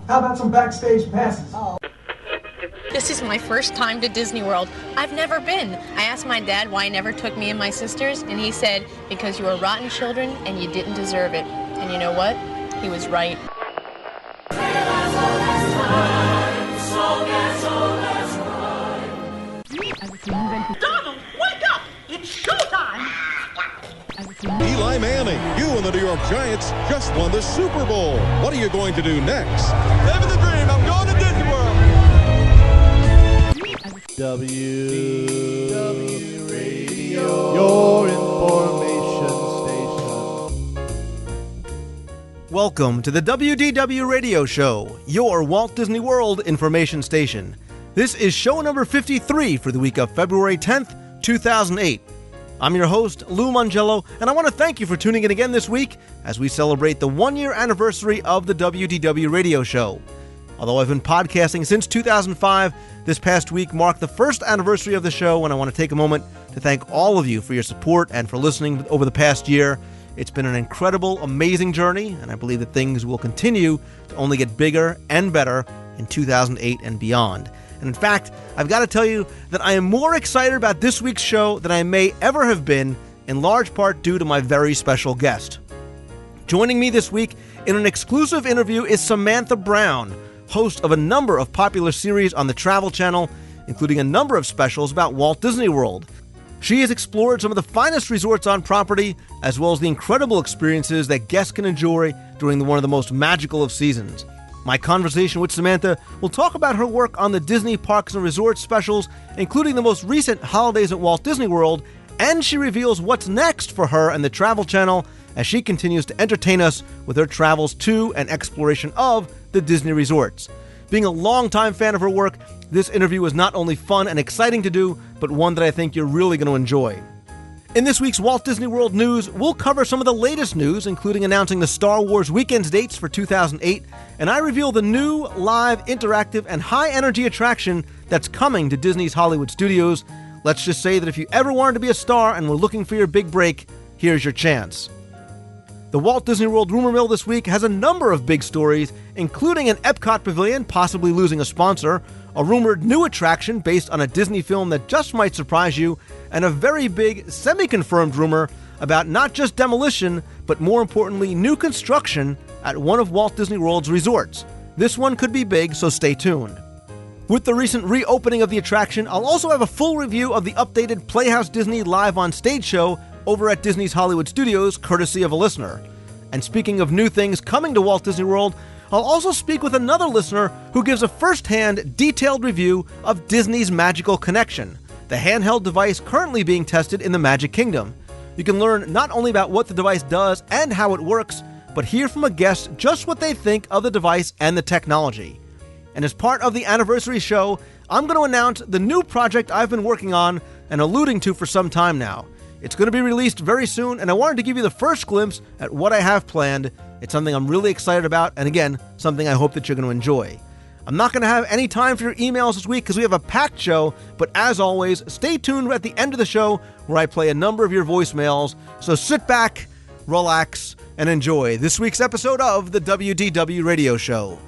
How about some backstage passes? This is my first time to Disney World. I've never been. I asked my dad why he never took me and my sisters, and he said, because you were rotten children and you didn't deserve it. And you know what? He was right. Donald, wake up! It's showtime! Eli Manning, you and the New York Giants just won the Super Bowl. What are you going to do next? Living the dream. I'm going to Disney World. WDW Radio, your information station. Welcome to the WDW Radio Show, your Walt Disney World information station. This is show number 53 for the week of February 10th, 2008. I'm your host, Lou Mangello, and I want to thank you for tuning in again this week as we celebrate the one-year anniversary of the WDW Radio Show. Although I've been podcasting since 2005, this past week marked the first anniversary of the show, and I want to take a moment to thank all of you for your support and for listening over the past year. It's been an incredible, amazing journey, and I believe that things will continue to only get bigger and better in 2008 and beyond. And in fact, I've got to tell you that I am more excited about this week's show than I may ever have been, in large part due to my very special guest. Joining me this week in an exclusive interview is Samantha Brown, host of a number of popular series on the Travel Channel, including a number of specials about Walt Disney World. She has explored some of the finest resorts on property, as well as the incredible experiences that guests can enjoy during one of the most magical of seasons. My conversation with Samantha will talk about her work on the Disney Parks and Resorts specials, including the most recent Holidays at Walt Disney World, and she reveals what's next for her and the Travel Channel as she continues to entertain us with her travels to and exploration of the Disney resorts. Being a longtime fan of her work, this interview was not only fun and exciting to do, but one that I think you're really going to enjoy. In this week's Walt Disney World news, we'll cover some of the latest news, including announcing the Star Wars weekends dates for 2008, and I reveal the new, live, interactive, and high-energy attraction that's coming to Disney's Hollywood studios. Let's just say that if you ever wanted to be a star and were looking for your big break, here's your chance. The Walt Disney World rumor mill this week has a number of big stories, including an Epcot pavilion possibly losing a sponsor, a rumored new attraction based on a Disney film that just might surprise you, and a very big, semi-confirmed rumor about not just demolition, but more importantly, new construction at one of Walt Disney World's resorts. This one could be big, so stay tuned. With the recent reopening of the attraction, I'll also have a full review of the updated Playhouse Disney Live on Stage show over at Disney's Hollywood Studios, courtesy of a listener. And speaking of new things coming to Walt Disney World, I'll also speak with another listener who gives a first-hand, detailed review of Disney's Magical Connection, the handheld device currently being tested in the Magic Kingdom. You can learn not only about what the device does and how it works, but hear from a guest just what they think of the device and the technology. And as part of the anniversary show, I'm going to announce the new project I've been working on and alluding to for some time now. It's going to be released very soon, and I wanted to give you the first glimpse at what I have planned. It's something I'm really excited about, and again, something I hope that you're going to enjoy. I'm not going to have any time for your emails this week because we have a packed show, but as always, stay tuned at the end of the show where I play a number of your voicemails. So sit back, relax, and enjoy this week's episode of the WDW Radio Show.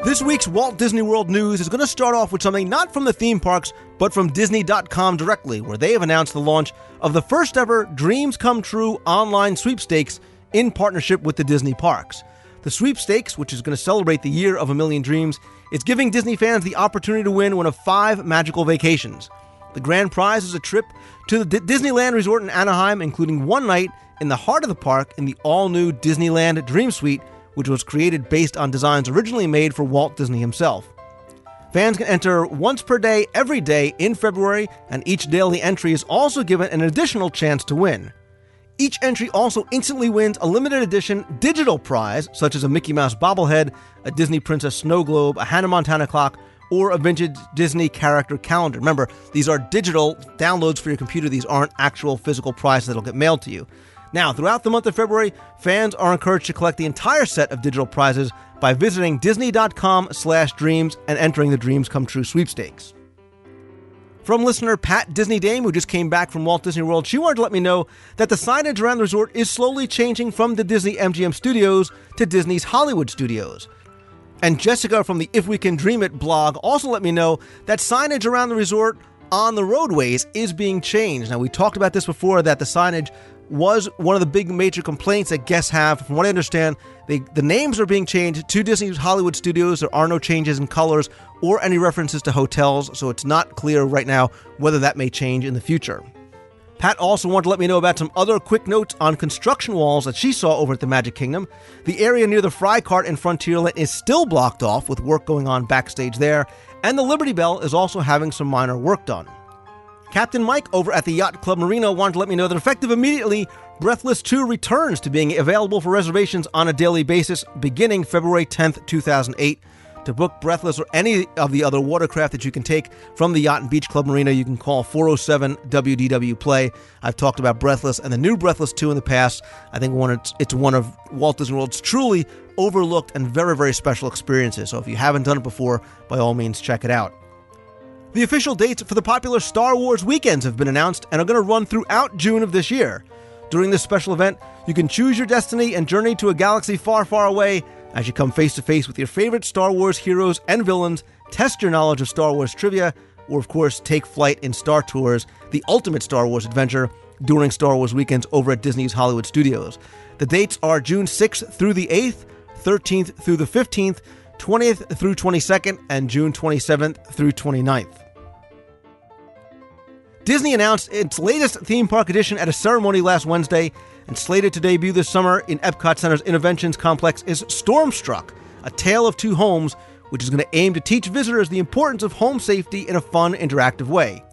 This week's Walt Disney World news is going to start off with something not from the theme parks, but from Disney.com directly, where they have announced the launch of the first ever Dreams Come True online sweepstakes in partnership with the Disney parks. The sweepstakes, which is going to celebrate the year of a million dreams, is giving Disney fans the opportunity to win one of 5 magical vacations. The grand prize is a trip to the Disneyland Resort in Anaheim, including one night in the heart of the park in the all-new Disneyland Dream Suite, which was created based on designs originally made for Walt Disney himself. Fans can enter once per day, every day in February, and each daily entry is also given an additional chance to win. Each entry also instantly wins a limited edition digital prize, such as a Mickey Mouse bobblehead, a Disney Princess snow globe, a Hannah Montana clock, or a vintage Disney character calendar. Remember, these are digital downloads for your computer. These aren't actual physical prizes that'll get mailed to you. Now, throughout the month of February, fans are encouraged to collect the entire set of digital prizes by visiting disney.com/dreams and entering the Dreams Come True sweepstakes. From listener Pat Disney Dame, who just came back from Walt Disney World, she wanted to let me know that the signage around the resort is slowly changing from the Disney MGM Studios to Disney's Hollywood Studios. And Jessica from the If We Can Dream It blog also let me know that signage around the resort on the roadways is being changed. Now, we talked about this before, that the signage was one of the big major complaints that guests have. From what I understand, the names are being changed to Disney's Hollywood Studios. There are no changes in colors or any references to hotels, so it's not clear right now whether that may change in the future. Pat also wanted to let me know about some other quick notes on construction walls that she saw over at the Magic Kingdom. The area near the Fry Cart in Frontierland is still blocked off with work going on backstage there, and the Liberty Bell is also having some minor work done. Captain Mike over at the Yacht Club Marina wanted to let me know that effective immediately, Breathless 2 returns to being available for reservations on a daily basis beginning February 10th, 2008. To book Breathless or any of the other watercraft that you can take from the Yacht and Beach Club Marina, you can call 407-WDW-PLAY. I've talked about Breathless and the new Breathless 2 in the past. I think it's one of Walt Disney World's truly overlooked and very, very special experiences. So if you haven't done it before, by all means, check it out. The official dates for the popular Star Wars weekends have been announced and are going to run throughout June of this year. During this special event, you can choose your destiny and journey to a galaxy far, far away as you come face to face with your favorite Star Wars heroes and villains, test your knowledge of Star Wars trivia, or of course take flight in Star Tours, the ultimate Star Wars adventure, during Star Wars weekends over at Disney's Hollywood Studios. The dates are June 6th through the 8th, 13th through the 15th, 20th through 22nd, and June 27th through 29th. Disney announced its latest theme park addition at a ceremony last Wednesday, and slated to debut this summer in Epcot Center's Innovations Complex is Stormstruck, A Tale of Two Homes, which is going to aim to teach visitors the importance of home safety in a fun, interactive way.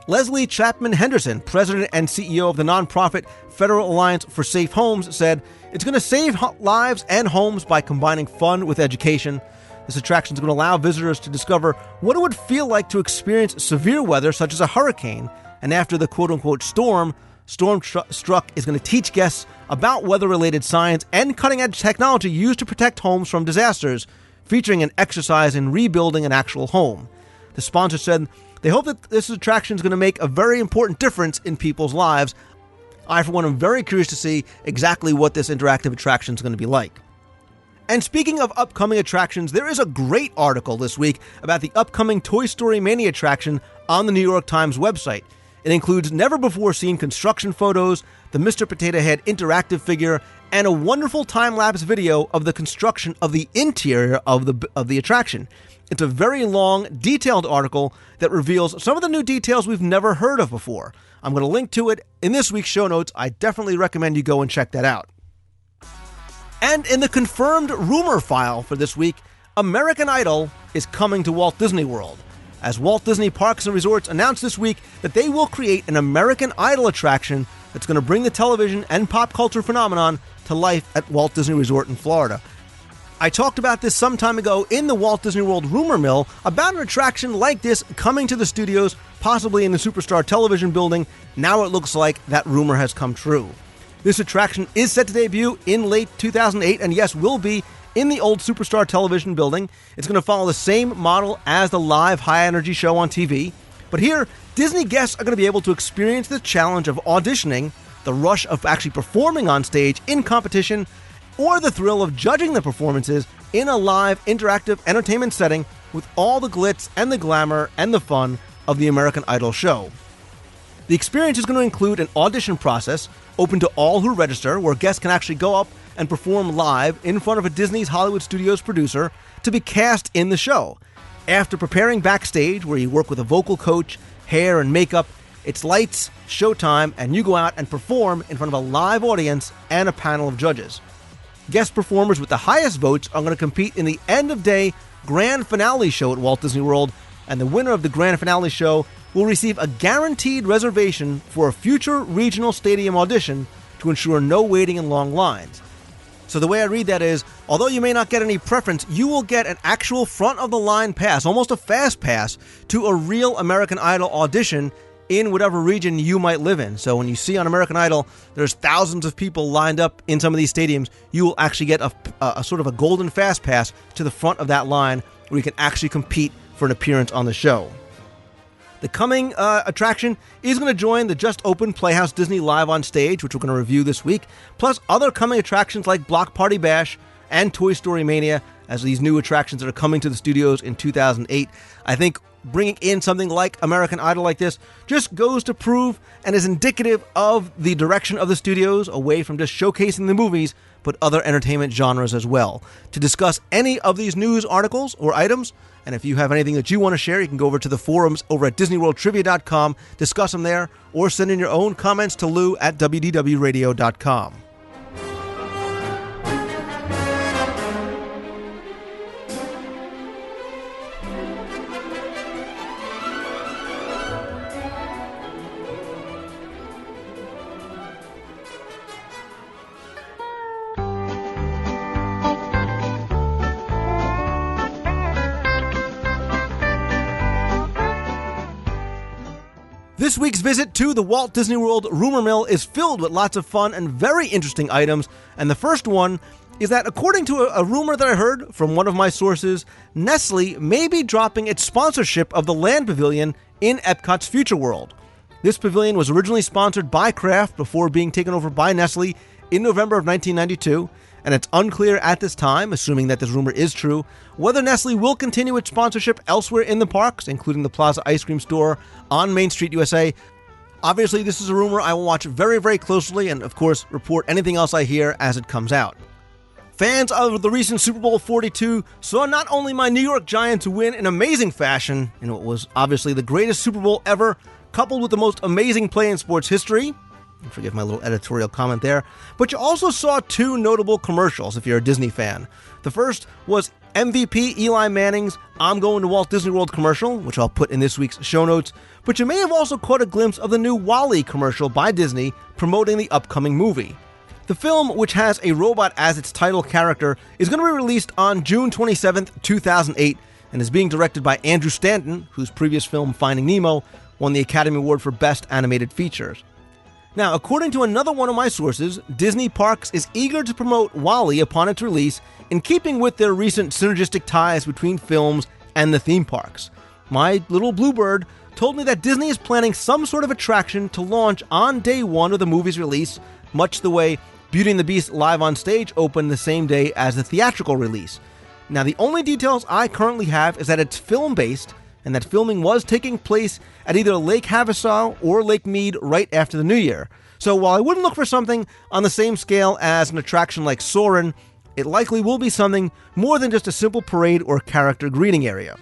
Leslie Chapman Henderson, president and CEO of the nonprofit Federal Alliance for Safe Homes, said, "It's going to save lives and homes by combining fun with education. This attraction is going to allow visitors to discover what it would feel like to experience severe weather such as a hurricane, and after the quote-unquote storm, Stormstruck is going to teach guests about weather-related science and cutting-edge technology used to protect homes from disasters, featuring an exercise in rebuilding an actual home." The sponsor said they hope that this attraction is going to make a very important difference in people's lives. I, for one, am very curious to see exactly what this interactive attraction is going to be like. And speaking of upcoming attractions, there is a great article this week about the upcoming Toy Story Mania attraction on the New York Times website. It includes never-before-seen construction photos, the Mr. Potato Head interactive figure, and a wonderful time-lapse video of the construction of the interior of the attraction. It's a very long, detailed article that reveals some of the new details we've never heard of before. I'm going to link to it in this week's show notes. I definitely recommend you go and check that out. And in the confirmed rumor file for this week, American Idol is coming to Walt Disney World, as Walt Disney Parks and Resorts announced this week that they will create an American Idol attraction that's going to bring the television and pop culture phenomenon to life at Walt Disney Resort in Florida. I talked about this some time ago in the Walt Disney World rumor mill about an attraction like this coming to the studios, possibly in the Superstar Television building. Now it looks like that rumor has come true. This attraction is set to debut in late 2008 and yes, will be in the old Superstar Television building. It's going to follow the same model as the live high-energy show on TV. But here, Disney guests are going to be able to experience the challenge of auditioning, the rush of actually performing on stage in competition, or the thrill of judging the performances in a live, interactive entertainment setting with all the glitz and the glamour and the fun of the American Idol show. The experience is going to include an audition process open to all who register, where guests can actually go up and perform live in front of a Disney's Hollywood Studios producer to be cast in the show. After preparing backstage, where you work with a vocal coach, hair and makeup, it's lights, showtime, and you go out and perform in front of a live audience and a panel of judges. Guest performers with the highest votes are going to compete in the end-of-day grand finale show at Walt Disney World, and the winner of the grand finale show will receive a guaranteed reservation for a future regional stadium audition to ensure no waiting in long lines. So the way I read that is, although you may not get any preference, you will get an actual front-of-the-line pass, almost a fast pass, to a real American Idol audition in whatever region you might live in. So when you see on American Idol, there's thousands of people lined up in some of these stadiums, you will actually get a sort of a golden fast pass to the front of that line where you can actually compete for an appearance on the show. The coming attraction is going to join the just opened Playhouse Disney Live on Stage, which we're going to review this week, plus other coming attractions like Block Party Bash and Toy Story Mania as these new attractions that are coming to the studios in 2008. I think bringing in something like American Idol like this just goes to prove and is indicative of the direction of the studios away from just showcasing the movies, but other entertainment genres as well. To discuss any of these news articles or items, and if you have anything that you want to share, you can go over to the forums over at DisneyWorldTrivia.com, discuss them there, or send in your own comments to Lou at WDWRadio.com. This week's visit to the Walt Disney World rumor mill is filled with lots of fun and very interesting items, and the first one is that according to a rumor that I heard from one of my sources, Nestle may be dropping its sponsorship of the Land Pavilion in Epcot's Future World. This pavilion was originally sponsored by Kraft before being taken over by Nestle in November of 1992, and it's unclear at this time, assuming that this rumor is true, whether Nestle will continue its sponsorship elsewhere in the parks, including the Plaza Ice Cream Store on Main Street, USA. Obviously, this is a rumor I will watch very, very closely and, of course, report anything else I hear as it comes out. Fans of the recent Super Bowl 42 saw not only my New York Giants win in amazing fashion in what was obviously the greatest Super Bowl ever, coupled with the most amazing play in sports history, forgive my little editorial comment there, but you also saw two notable commercials if you're a Disney fan. The first was MVP Eli Manning's I'm Going to Walt Disney World commercial, which I'll put in this week's show notes, but you may have also caught a glimpse of the new WALL-E commercial by Disney promoting the upcoming movie. The film, which has a robot as its title character, is going to be released on June 27th, 2008, and is being directed by Andrew Stanton, whose previous film Finding Nemo won the Academy Award for Best Animated Features. Now, according to another one of my sources, Disney Parks is eager to promote WALL-E upon its release, in keeping with their recent synergistic ties between films and the theme parks. My little bluebird told me that Disney is planning some sort of attraction to launch on day one of the movie's release, much the way Beauty and the Beast Live on Stage opened the same day as the theatrical release. Now, the only details I currently have is that it's film-based, and that filming was taking place at either Lake Havasu or Lake Mead right after the New Year. So while I wouldn't look for something on the same scale as an attraction like Soarin', it likely will be something more than just a simple parade or character greeting area.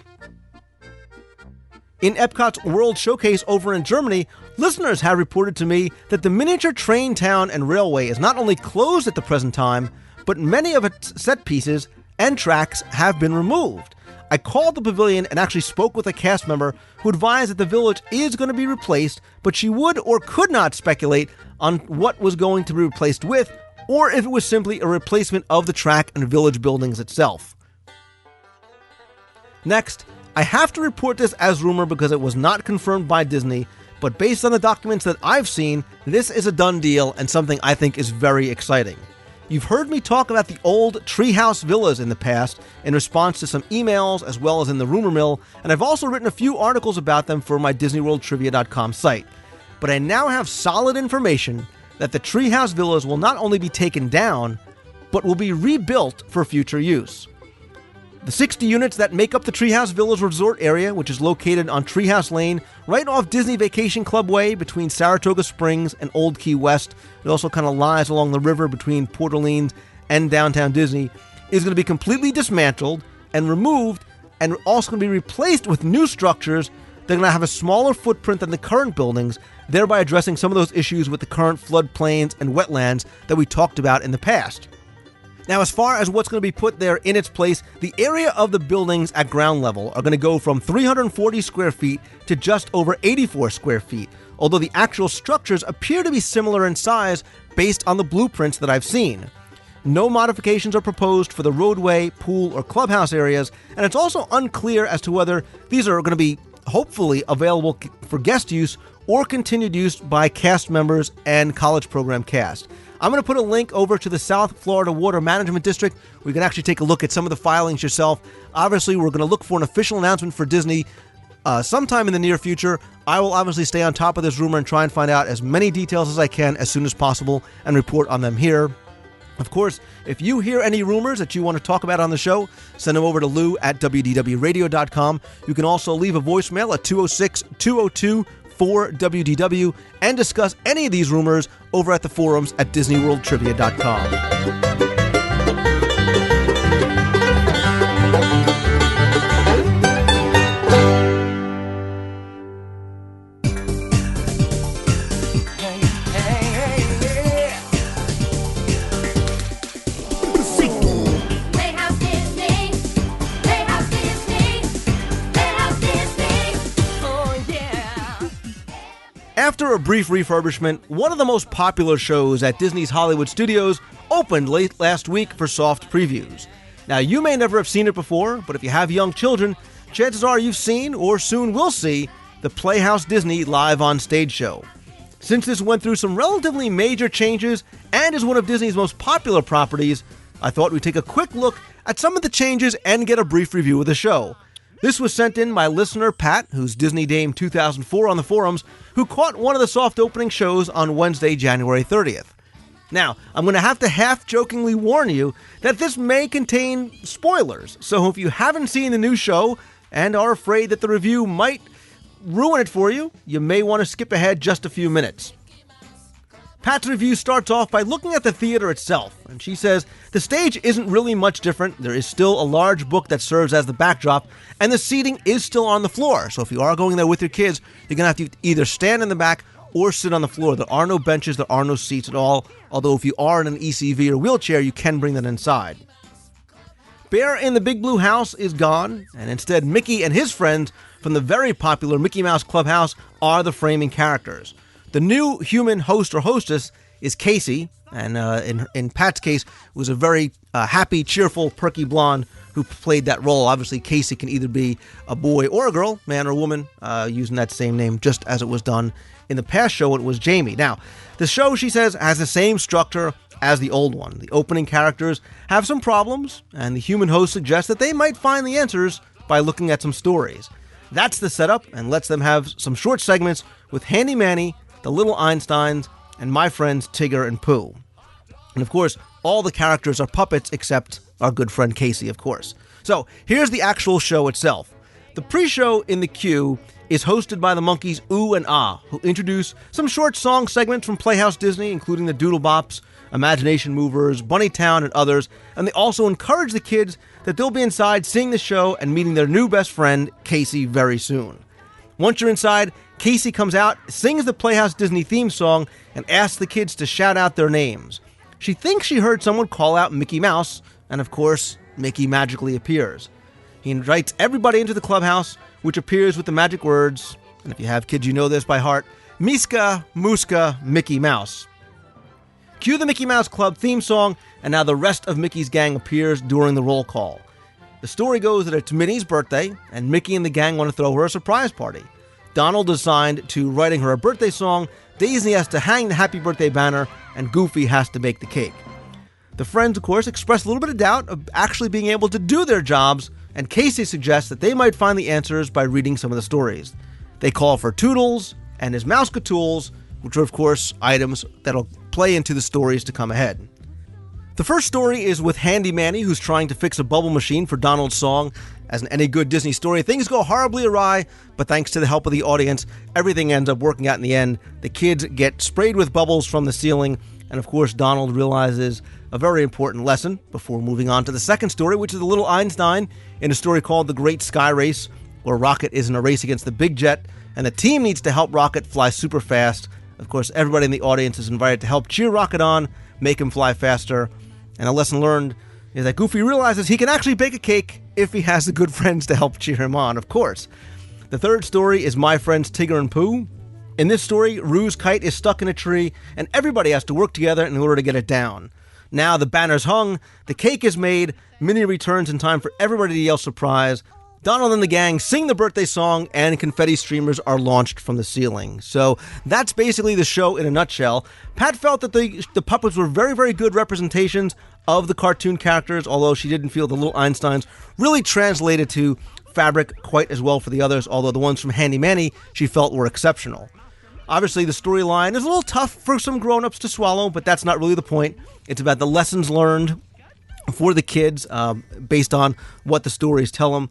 In Epcot's World Showcase over in Germany, listeners have reported to me that the miniature train town and railway is not only closed at the present time, but many of its set pieces and tracks have been removed. I called the pavilion and actually spoke with a cast member who advised that the village is going to be replaced, but she would or could not speculate on what was going to be replaced with, or if it was simply a replacement of the track and village buildings itself. Next, I have to report this as rumor because it was not confirmed by Disney, but based on the documents that I've seen, this is a done deal and something I think is very exciting. You've heard me talk about the old treehouse villas in the past in response to some emails as well as in the rumor mill, and I've also written a few articles about them for my DisneyWorldTrivia.com site. But I now have solid information that the treehouse villas will not only be taken down, but will be rebuilt for future use. The 60 units that make up the Treehouse Villas Resort area, which is located on Treehouse Lane, right off Disney Vacation Club Way between Saratoga Springs and Old Key West, it also kind of lies along the river between Port Orleans and downtown Disney, is going to be completely dismantled and removed, and also going to be replaced with new structures that are going to have a smaller footprint than the current buildings, thereby addressing some of those issues with the current floodplains and wetlands that we talked about in the past. Now, as far as what's going to be put there in its place, the area of the buildings at ground level are going to go from 340 square feet to just over 84 square feet, although the actual structures appear to be similar in size based on the blueprints that I've seen. No modifications are proposed for the roadway, pool, or clubhouse areas, and it's also unclear as to whether these are going to be hopefully available for guest use or continued use by cast members and college program cast. I'm going to put a link over to the South Florida Water Management District where you can actually take a look at some of the filings yourself. Obviously, we're going to look for an official announcement for Disney sometime in the near future. I will obviously stay on top of this rumor and try and find out as many details as I can as soon as possible and report on them here. Of course, if you hear any rumors that you want to talk about on the show, send them over to lou@wdwradio.com. You can also leave a voicemail at 206-202-4WDW and discuss any of these rumors over at the forums at DisneyWorldTrivia.com. After a brief refurbishment, one of the most popular shows at Disney's Hollywood Studios opened late last week for soft previews. Now, you may never have seen it before, but if you have young children, chances are you've seen or soon will see the Playhouse Disney Live on Stage show. Since this went through some relatively major changes and is one of Disney's most popular properties, I thought we'd take a quick look at some of the changes and get a brief review of the show. This was sent in by listener Pat, who's Disney Dame 2004 on the forums, who caught one of the soft opening shows on Wednesday, January 30th. Now, I'm going to have to half-jokingly warn you that this may contain spoilers, so if you haven't seen the new show and are afraid that the review might ruin it for you, you may want to skip ahead just a few minutes. Pat's review starts off by looking at the theater itself, and she says the stage isn't really much different. There is still a large book that serves as the backdrop, and the seating is still on the floor. So if you are going there with your kids, you're going to have to either stand in the back or sit on the floor. There are no benches, there are no seats at all, although if you are in an ECV or wheelchair, you can bring that inside. Bear in the Big Blue House is gone, and instead Mickey and his friends from the very popular Mickey Mouse Clubhouse are the framing characters. The new human host or hostess is Casey, and in Pat's case, was a very happy, cheerful, perky blonde who played that role. Obviously, Casey can either be a boy or a girl, man or woman, using that same name, just as it was done in the past show. It was Jamie. Now, the show, she says, has the same structure as the old one. The opening characters have some problems, and the human host suggests that they might find the answers by looking at some stories. That's the setup, and lets them have some short segments with Handy Manny, the Little Einsteins, and my friends Tigger and Pooh. And of course, all the characters are puppets except our good friend Casey, of course. So, here's the actual show itself. The pre-show in the queue is hosted by the monkeys Ooh and Ah, who introduce some short song segments from Playhouse Disney, including the Doodle Bops, Imagination Movers, Bunnytown, and others, and they also encourage the kids that they'll be inside seeing the show and meeting their new best friend, Casey, very soon. Once you're inside, Casey comes out, sings the Playhouse Disney theme song, and asks the kids to shout out their names. She thinks she heard someone call out Mickey Mouse, and of course, Mickey magically appears. He invites everybody into the clubhouse, which appears with the magic words, and if you have kids, you know this by heart, Miska, Muska, Mickey Mouse. Cue the Mickey Mouse Club theme song, and now the rest of Mickey's gang appears during the roll call. The story goes that it's Minnie's birthday, and Mickey and the gang want to throw her a surprise party. Donald is assigned to writing her a birthday song, Daisy has to hang the happy birthday banner, and Goofy has to bake the cake. The friends, of course, express a little bit of doubt of actually being able to do their jobs, and Casey suggests that they might find the answers by reading some of the stories. They call for Toodles and his Mouse-Catools, which are, of course, items that'll play into the stories to come ahead. The first story is with Handy Manny, who's trying to fix a bubble machine for Donald's song. As in any good Disney story, things go horribly awry, but thanks to the help of the audience, everything ends up working out in the end. The kids get sprayed with bubbles from the ceiling, and of course Donald realizes a very important lesson before moving on to the second story, which is the Little Einstein, in a story called The Great Sky Race, where Rocket is in a race against the Big Jet, and the team needs to help Rocket fly super fast. Of course, everybody in the audience is invited to help cheer Rocket on, make him fly faster, and a lesson learned is that Goofy realizes he can actually bake a cake if he has the good friends to help cheer him on, of course. The third story is My Friends Tigger and Pooh. In this story, Roo's kite is stuck in a tree, and everybody has to work together in order to get it down. Now the banner's hung, the cake is made, Minnie returns in time for everybody to yell surprise. Donald and the gang sing the birthday song, and confetti streamers are launched from the ceiling. So that's basically the show in a nutshell. Pat felt that the puppets were very, very good representations of the cartoon characters, although she didn't feel the little Einsteins really translated to fabric quite as well for the others, although the ones from Handy Manny she felt were exceptional. Obviously, the storyline is a little tough for some grown-ups to swallow, but that's not really the point. It's about the lessons learned for the kids based on what the stories tell them.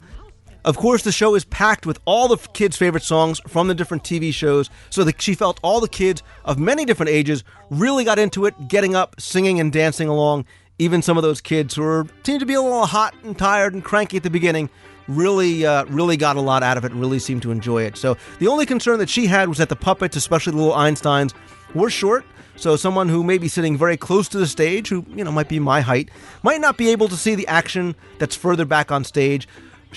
Of course, the show is packed with all the kids' favorite songs from the different TV shows, so that she felt all the kids of many different ages really got into it, getting up, singing and dancing along. Even some of those kids who seemed to be a little hot and tired and cranky at the beginning really got a lot out of it and really seemed to enjoy it. So the only concern that she had was that the puppets, especially the little Einsteins, were short. So someone who may be sitting very close to the stage, who might be my height, might not be able to see the action that's further back on stage.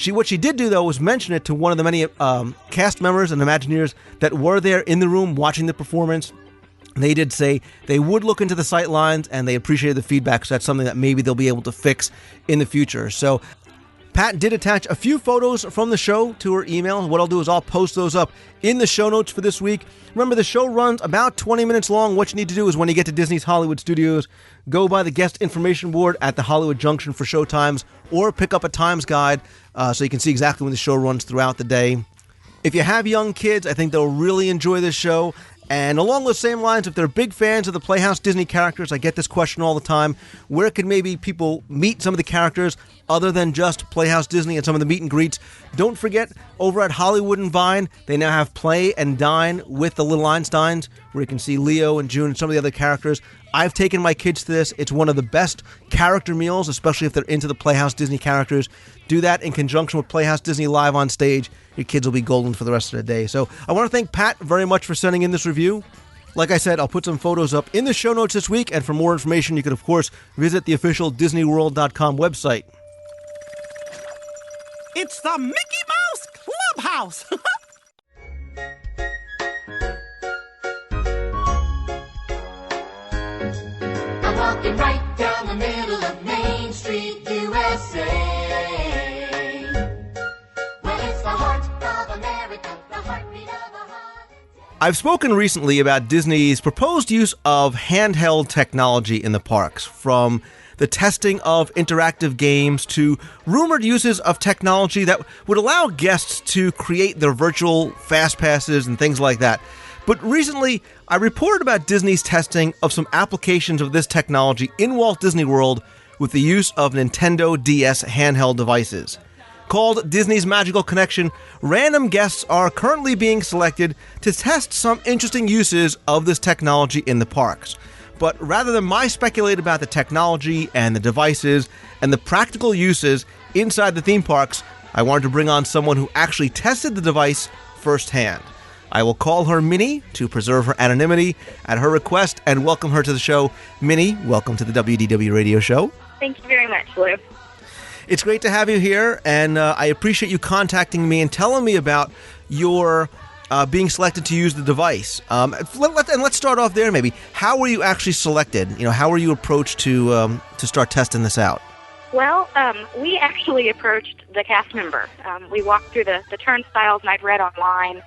What she did do, though, was mention it to one of the many cast members and Imagineers that were there in the room watching the performance. They did say they would look into the sight lines and they appreciated the feedback, so that's something that maybe they'll be able to fix in the future. So Pat did attach a few photos from the show to her email. What I'll do is I'll post those up in the show notes for this week. Remember, the show runs about 20 minutes long. What you need to do is when you get to Disney's Hollywood Studios, go by the guest information board at the Hollywood Junction for show times, or pick up a times guide so you can see exactly when the show runs throughout the day. If you have young kids, I think they'll really enjoy this show. And along those same lines, if they're big fans of the Playhouse Disney characters, I get this question all the time, where can maybe people meet some of the characters other than just Playhouse Disney and some of the meet and greets? Don't forget, over at Hollywood and Vine, they now have Play and Dine with the Little Einsteins, where you can see Leo and June and some of the other characters. I've taken my kids to this. It's one of the best character meals, especially if they're into the Playhouse Disney characters. Do that in conjunction with Playhouse Disney Live on stage. Your kids will be golden for the rest of the day. So I want to thank Pat very much for sending in this review. Like I said, I'll put some photos up in the show notes this week, and for more information, you can, of course, visit the official DisneyWorld.com website. It's the Mickey Mouse Clubhouse. I'm walking right down the middle of Main Street, USA. Well, it's the heart of America, the heartbeat of a heart. I've spoken recently about Disney's proposed use of handheld technology in the parks, from the testing of interactive games to rumored uses of technology that would allow guests to create their virtual fast passes and things like that. But recently, I reported about Disney's testing of some applications of this technology in Walt Disney World with the use of Nintendo DS handheld devices. Called Disney's Magical Connection, random guests are currently being selected to test some interesting uses of this technology in the parks. But rather than my speculate about the technology and the devices and the practical uses inside the theme parks, I wanted to bring on someone who actually tested the device firsthand. I will call her Minnie to preserve her anonymity at her request and welcome her to the show. Minnie, welcome to the WDW radio show. Thank you very much, Lou. It's great to have you here, and I appreciate you contacting me and telling me about your being selected to use the device. Let's start off there, maybe. How were you actually selected? How were you approached to start testing this out? Well, we actually approached the cast member. We walked through the turnstiles, and I'd read online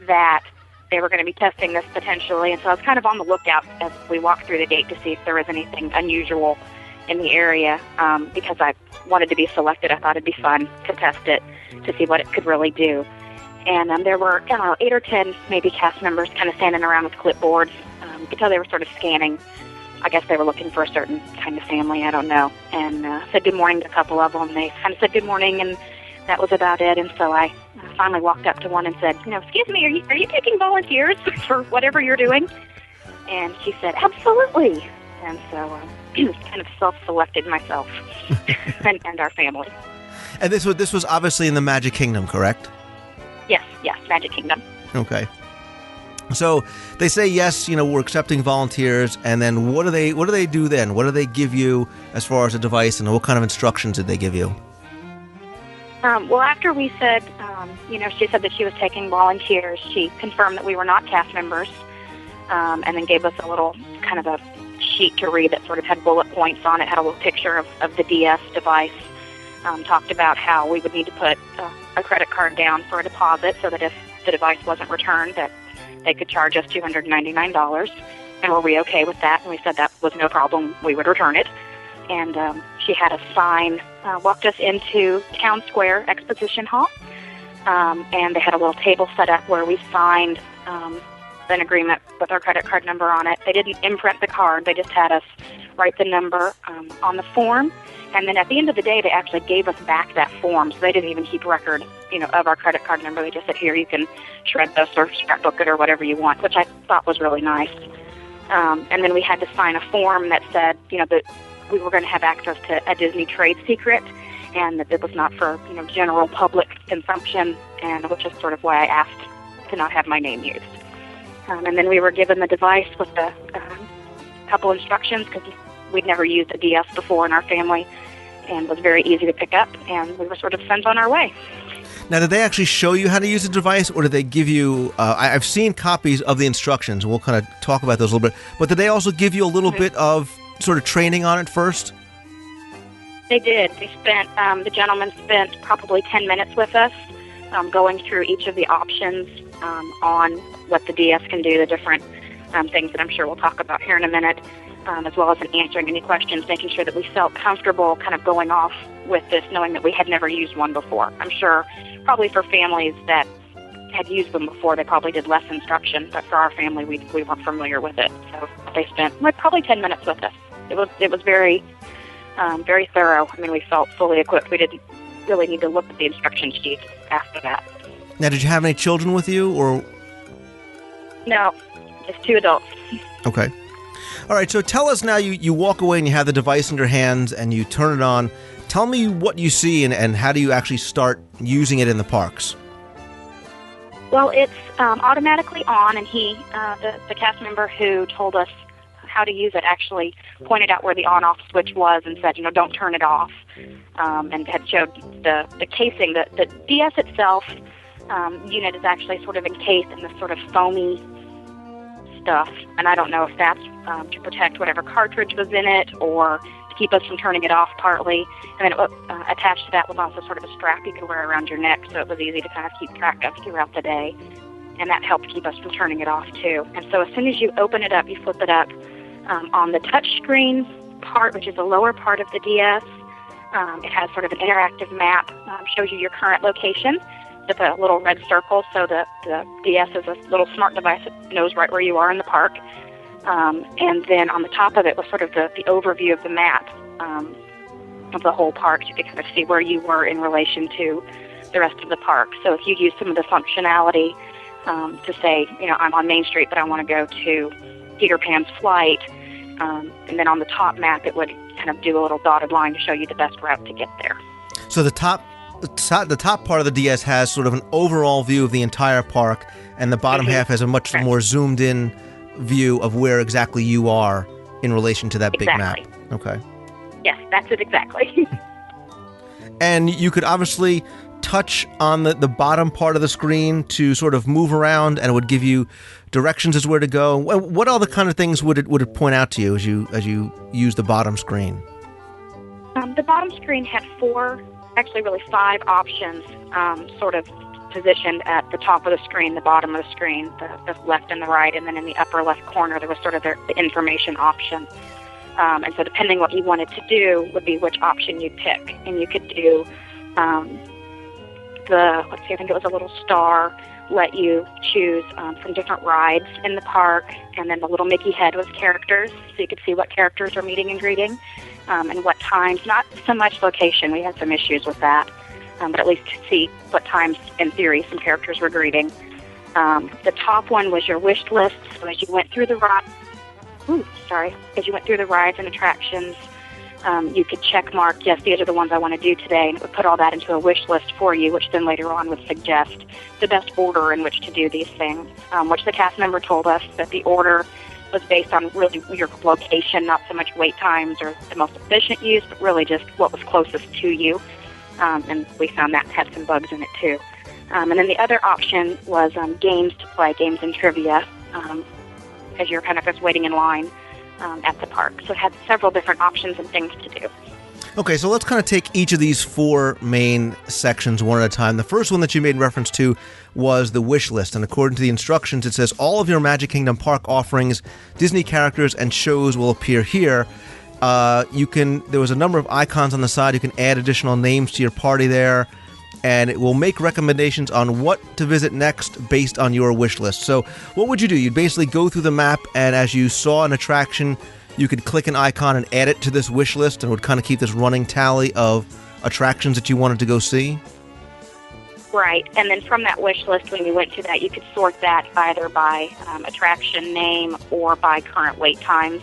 that they were going to be testing this potentially, and so I was kind of on the lookout as we walked through the gate to see if there was anything unusual in the area, because I wanted to be selected. I thought it'd be fun to test it, to see what it could really do. And there were, 8 or 10 maybe cast members kind of standing around with clipboards. You could tell they were sort of scanning. I guess they were looking for a certain kind of family, I don't know. And said good morning to a couple of them. They kind of said good morning, and that was about it. And so I finally walked up to one and said, excuse me, are you taking volunteers for whatever you're doing? And she said, absolutely. And so kind of self-selected myself and our family. And this was obviously in the Magic Kingdom, correct? Yes, Magic Kingdom. Okay. So they say, yes, we're accepting volunteers, and then what do they do then? What do they give you as far as a device, and what kind of instructions did they give you? Well, after we said, she said that she was taking volunteers, she confirmed that we were not cast members, and then gave us a little kind of a sheet to read that sort of had bullet points on it, had a little picture of the DS device, talked about how we would need to put a credit card down for a deposit so that if the device wasn't returned, that they could charge us $299. And were we okay with that? And we said that was no problem. We would return it. And she had a sign, walked us into Town Square Exposition Hall, and they had a little table set up where we signed an agreement with our credit card number on it. They didn't imprint the card. They just had us write the number on the form. And then at the end of the day, they actually gave us back that form. So they didn't even keep record, of our credit card number. They just said, here, you can shred this or scrapbook it or whatever you want, which I thought was really nice. And then we had to sign a form that said, that we were going to have access to a Disney trade secret and that it was not for, general public consumption, and which is sort of why I asked to not have my name used. And then we were given the device with a couple instructions because we'd never used a DS before in our family, and was very easy to pick up, and we were sort of sent on our way. Now, did they actually show you how to use the device, or did they give you, I've seen copies of the instructions, and we'll kind of talk about those a little bit, but did they also give you a little bit of sort of training on it first? They did. They spent, the gentleman spent probably 10 minutes with us, going through each of the options on what the DS can do, the different things that I'm sure we'll talk about here in a minute, as well as in answering any questions, making sure that we felt comfortable kind of going off with this, knowing that we had never used one before. I'm sure probably for families that had used them before, they probably did less instruction, but for our family, we weren't familiar with it. So they spent probably 10 minutes with us. It was very, very thorough. I mean, we felt fully equipped. We didn't really need to look at the instruction sheet after that. Now, did you have any children with you, or? No, just 2 adults. Okay. All right, so tell us now, you walk away and you have the device in your hands and you turn it on. Tell me what you see and how do you actually start using it in the parks? Well, it's automatically on, and the cast member who told us how to use it actually pointed out where the on-off switch was and said, don't turn it off, and had showed the casing. The DS itself unit is actually sort of encased in this sort of foamy stuff, and I don't know if that's to protect whatever cartridge was in it or to keep us from turning it off partly. And then attached to that was also sort of a strap you could wear around your neck, so it was easy to kind of keep track of throughout the day, and that helped keep us from turning it off too. And so as soon as you open it up, you flip it up, on the touch screen part, which is the lower part of the DS, it has sort of an interactive map, shows you your current location with a little red circle, so the DS is a little smart device that knows right where you are in the park. And then on the top of it was sort of the overview of the map of the whole park, so you could kind of see where you were in relation to the rest of the park. So if you use some of the functionality to say, I'm on Main Street, but I want to go to Peter Pan's Flight, and then on the top map it would kind of do a little dotted line to show you the best route to get there. So the top part of the DS has sort of an overall view of the entire park, and the bottom half has a much more zoomed in view of where exactly you are in relation to that big map. Okay. Yes, that's it exactly. And you could obviously touch on the bottom part of the screen to sort of move around, and it would give you directions as where to go. What other kind of things would it point out to you as you use the bottom screen? The bottom screen had 5 options, sort of positioned at the top of the screen, the bottom of the screen, the left and the right, and then in the upper left corner there was sort of the information option. And so depending what you wanted to do would be which option you'd pick. And you could do I think it was a little star, let you choose from different rides in the park, and then the little Mickey head was characters, so you could see what characters are meeting and greeting, and what times, not so much location, we had some issues with that, but at least see what times, in theory, some characters were greeting. The top one was your wish list, so as you went through the rides and attractions, you could check mark, yes, these are the ones I want to do today, and it would put all that into a wish list for you, which then later on would suggest the best order in which to do these things, which the cast member told us that the order was based on really your location, not so much wait times or the most efficient use, but really just what was closest to you, and we found that had some bugs in it too. And then the other option was games to play, games and trivia, as you're kind of just waiting in line at the park. So it had several different options and things to do. Okay, so let's kind of take each of these four main sections one at a time. The first one that you made reference to was the wish list, and according to the instructions, it says all of your Magic Kingdom park offerings, Disney characters, and shows will appear here. There was a number of icons on the side. You can add additional names to your party there, and it will make recommendations on what to visit next based on your wish list. So what would you do? You'd basically go through the map, and as you saw an attraction, you could click an icon and add it to this wish list, and it would kind of keep this running tally of attractions that you wanted to go see? Right, and then from that wish list, when you went to that, you could sort that either by attraction name or by current wait times.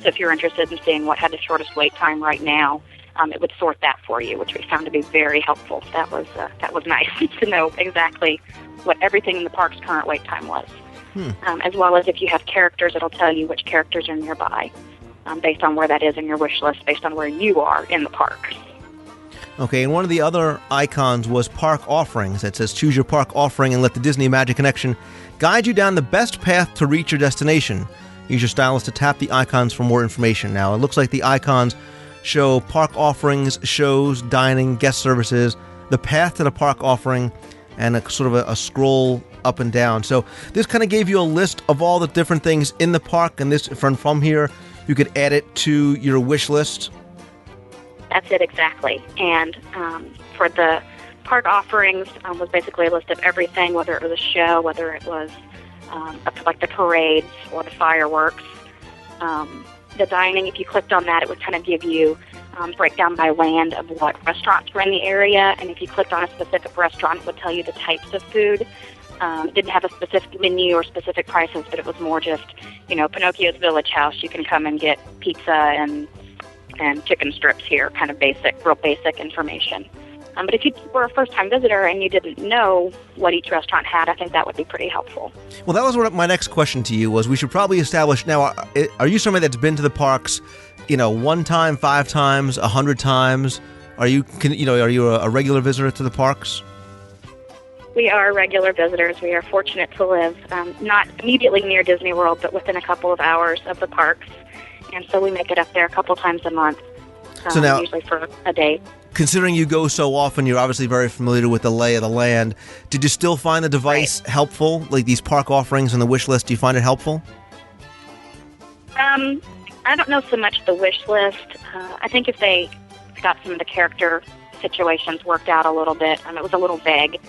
So if you're interested in seeing what had the shortest wait time right now, it would sort that for you, which we found to be very helpful. That was nice to know exactly what everything in the park's current wait time was. As well as if you have characters, it'll tell you which characters are nearby, based on where that is in your wish list, based on where you are in the park. Okay, and one of the other icons was park offerings. That says choose your park offering and let the Disney Magic Connection guide you down the best path to reach your destination. Use your stylus to tap the icons for more information. Now, it looks like the icons show park offerings, shows, dining, guest services, the path to the park offering, and a sort of a scroll up and down. So this kind of gave you a list of all the different things in the park, and this from here, you could add it to your wish list. That's it, exactly. And for the park offerings was basically a list of everything, whether it was a show, whether it was like the parades or the fireworks. The dining, if you clicked on that, it would kind of give you breakdown by land of what restaurants were in the area. And if you clicked on a specific restaurant, it would tell you the types of food. It didn't have a specific menu or specific prices, but it was more just, Pinocchio's Village House. You can come and get pizza and chicken strips here, kind of real basic information. But if you were a first-time visitor and you didn't know what each restaurant had, I think that would be pretty helpful. Well, that was my next question to you was we should probably establish now, are you somebody that's been to the parks, 1 time, 5 times, 100 times? Are you a regular visitor to the parks? We are regular visitors. We are fortunate to live not immediately near Disney World, but within a couple of hours of the parks. And so we make it up there a couple times a month, usually for a day. Considering you go so often, you're obviously very familiar with the lay of the land. Did you still find the device helpful? Like these park offerings and the wish list, do you find it helpful? I don't know so much the wish list. I think if they got some of the character situations worked out a little bit, it was a little vague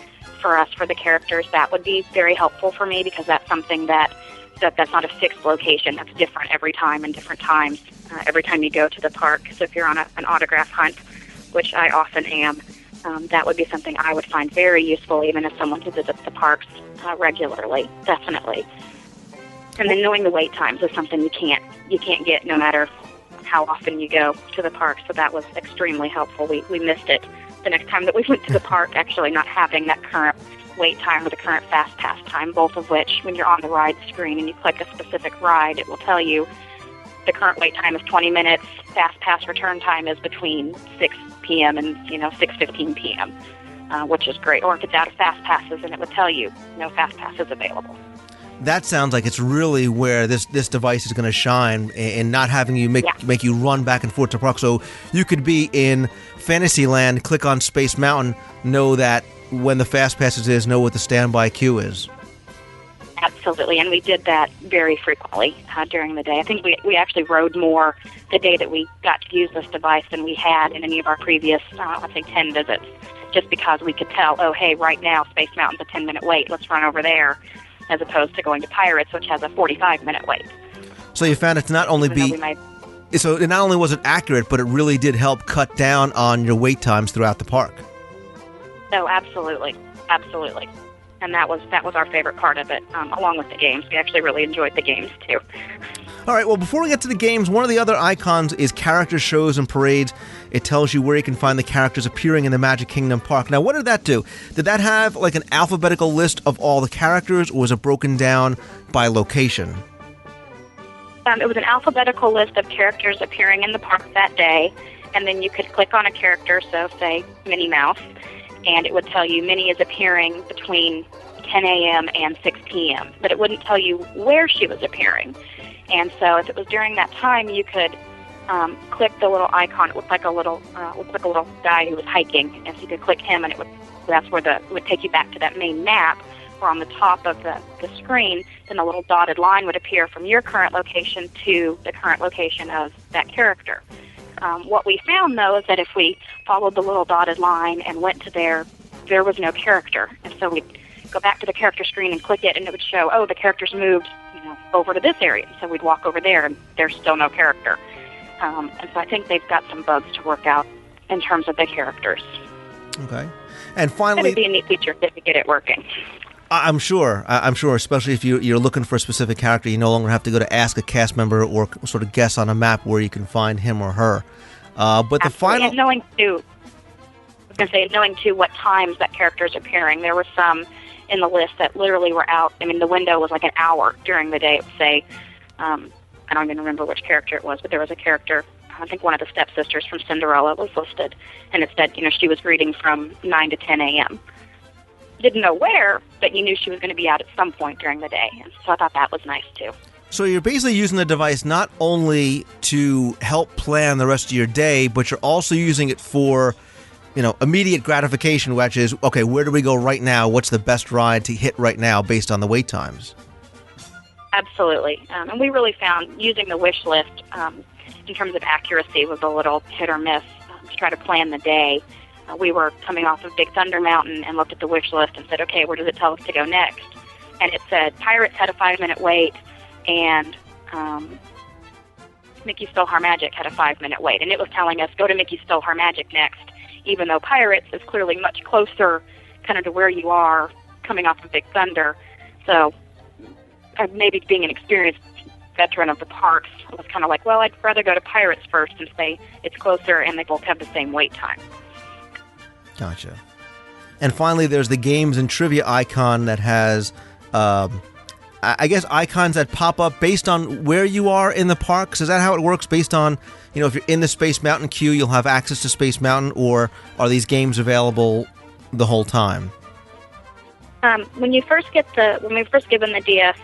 for us for the characters, that would be very helpful for me because that's something that's not a fixed location. That's different every time and different times every time you go to the park. So if you're on an autograph hunt, which I often am, that would be something I would find very useful even as someone who visits the parks regularly, definitely. And then knowing the wait times is something you can't get no matter how often you go to the park. So that was extremely helpful. We missed it the next time that we went to the park, actually not having that current wait time or the current fast pass time, both of which when you're on the ride screen and you click a specific ride, it will tell you the current wait time is 20 minutes, fast pass return time is between 6 p.m. and 6:15 p.m., which is great. Or if it's out of fast passes, and it would tell you no fast passes available. That sounds like it's really where this device is going to shine, and not having you make you run back and forth to park. So you could be in Fantasyland, click on Space Mountain, know that when the fast passes is, know what the standby queue is. Absolutely, and we did that very frequently during the day. I think we actually rode more the day that we got to use this device than we had in any of our previous, 10 visits, just because we could tell, oh, hey, right now Space Mountain's a 10-minute wait, let's run over there, as opposed to going to Pirates, which has a 45-minute wait. So you found it to not only so it not only was it accurate, but it really did help cut down on your wait times throughout the park. Oh, absolutely. And that was our favorite part of it, along with the games. We actually really enjoyed the games, too. All right, well, before we get to the games, one of the other icons is character shows and parades. It tells you where you can find the characters appearing in the Magic Kingdom Park. Now, what did that do? Did that have, like, an alphabetical list of all the characters, or was it broken down by location? It was an alphabetical list of characters appearing in the park that day, and then you could click on a character, so say Minnie Mouse, and it would tell you Minnie is appearing between 10 a.m. and 6 p.m., but it wouldn't tell you where she was appearing. And so if it was during that time, you could click the little icon. It looked like a little guy who was hiking, and so you could click him, and it would take you back to that main map. Where on the top of the screen, then a little dotted line would appear from your current location to the current location of that character. What we found, though, is that if we followed the little dotted line and went to there was no character. And so we'd go back to the character screen and click it, and it would show, oh, the character's moved over to this area. So we'd walk over there, and there's still no character. And so I think they've got some bugs to work out in terms of the characters. Okay. And finally... It'd be a neat feature if we get it working. I'm sure, especially if you're looking for a specific character, you no longer have to go to ask a cast member or sort of guess on a map where you can find him or her. But the final... And knowing, too, what times that character is appearing. There were some in the list that literally were out. I mean, the window was like an hour during the day. It would say, I don't even remember which character it was, but there was a character, I think one of the stepsisters from Cinderella was listed, and it said, she was reading from 9 to 10 a.m., didn't know where, but you knew she was going to be out at some point during the day. And so I thought that was nice, too. So you're basically using the device not only to help plan the rest of your day, but you're also using it for, immediate gratification, which is, okay, where do we go right now? What's the best ride to hit right now based on the wait times? Absolutely. And we really found using the wish list in terms of accuracy was a little hit or miss to try to plan the day. We were coming off of Big Thunder Mountain and looked at the wish list and said, okay, where does it tell us to go next? And it said Pirates had a 5-minute wait, and Mickey's Stolhar Magic had a 5-minute wait. And it was telling us, go to Mickey's Stolhar Magic next, even though Pirates is clearly much closer kind of to where you are coming off of Big Thunder. So maybe being an experienced veteran of the parks, I was kind of like, well, I'd rather go to Pirates first and say it's closer and they both have the same wait time. Gotcha. And finally, there's the games and trivia icon that has, I guess, icons that pop up based on where you are in the parks. Is that how it works? Based on, if you're in the Space Mountain queue, you'll have access to Space Mountain, or are these games available the whole time? When we were first given the DS,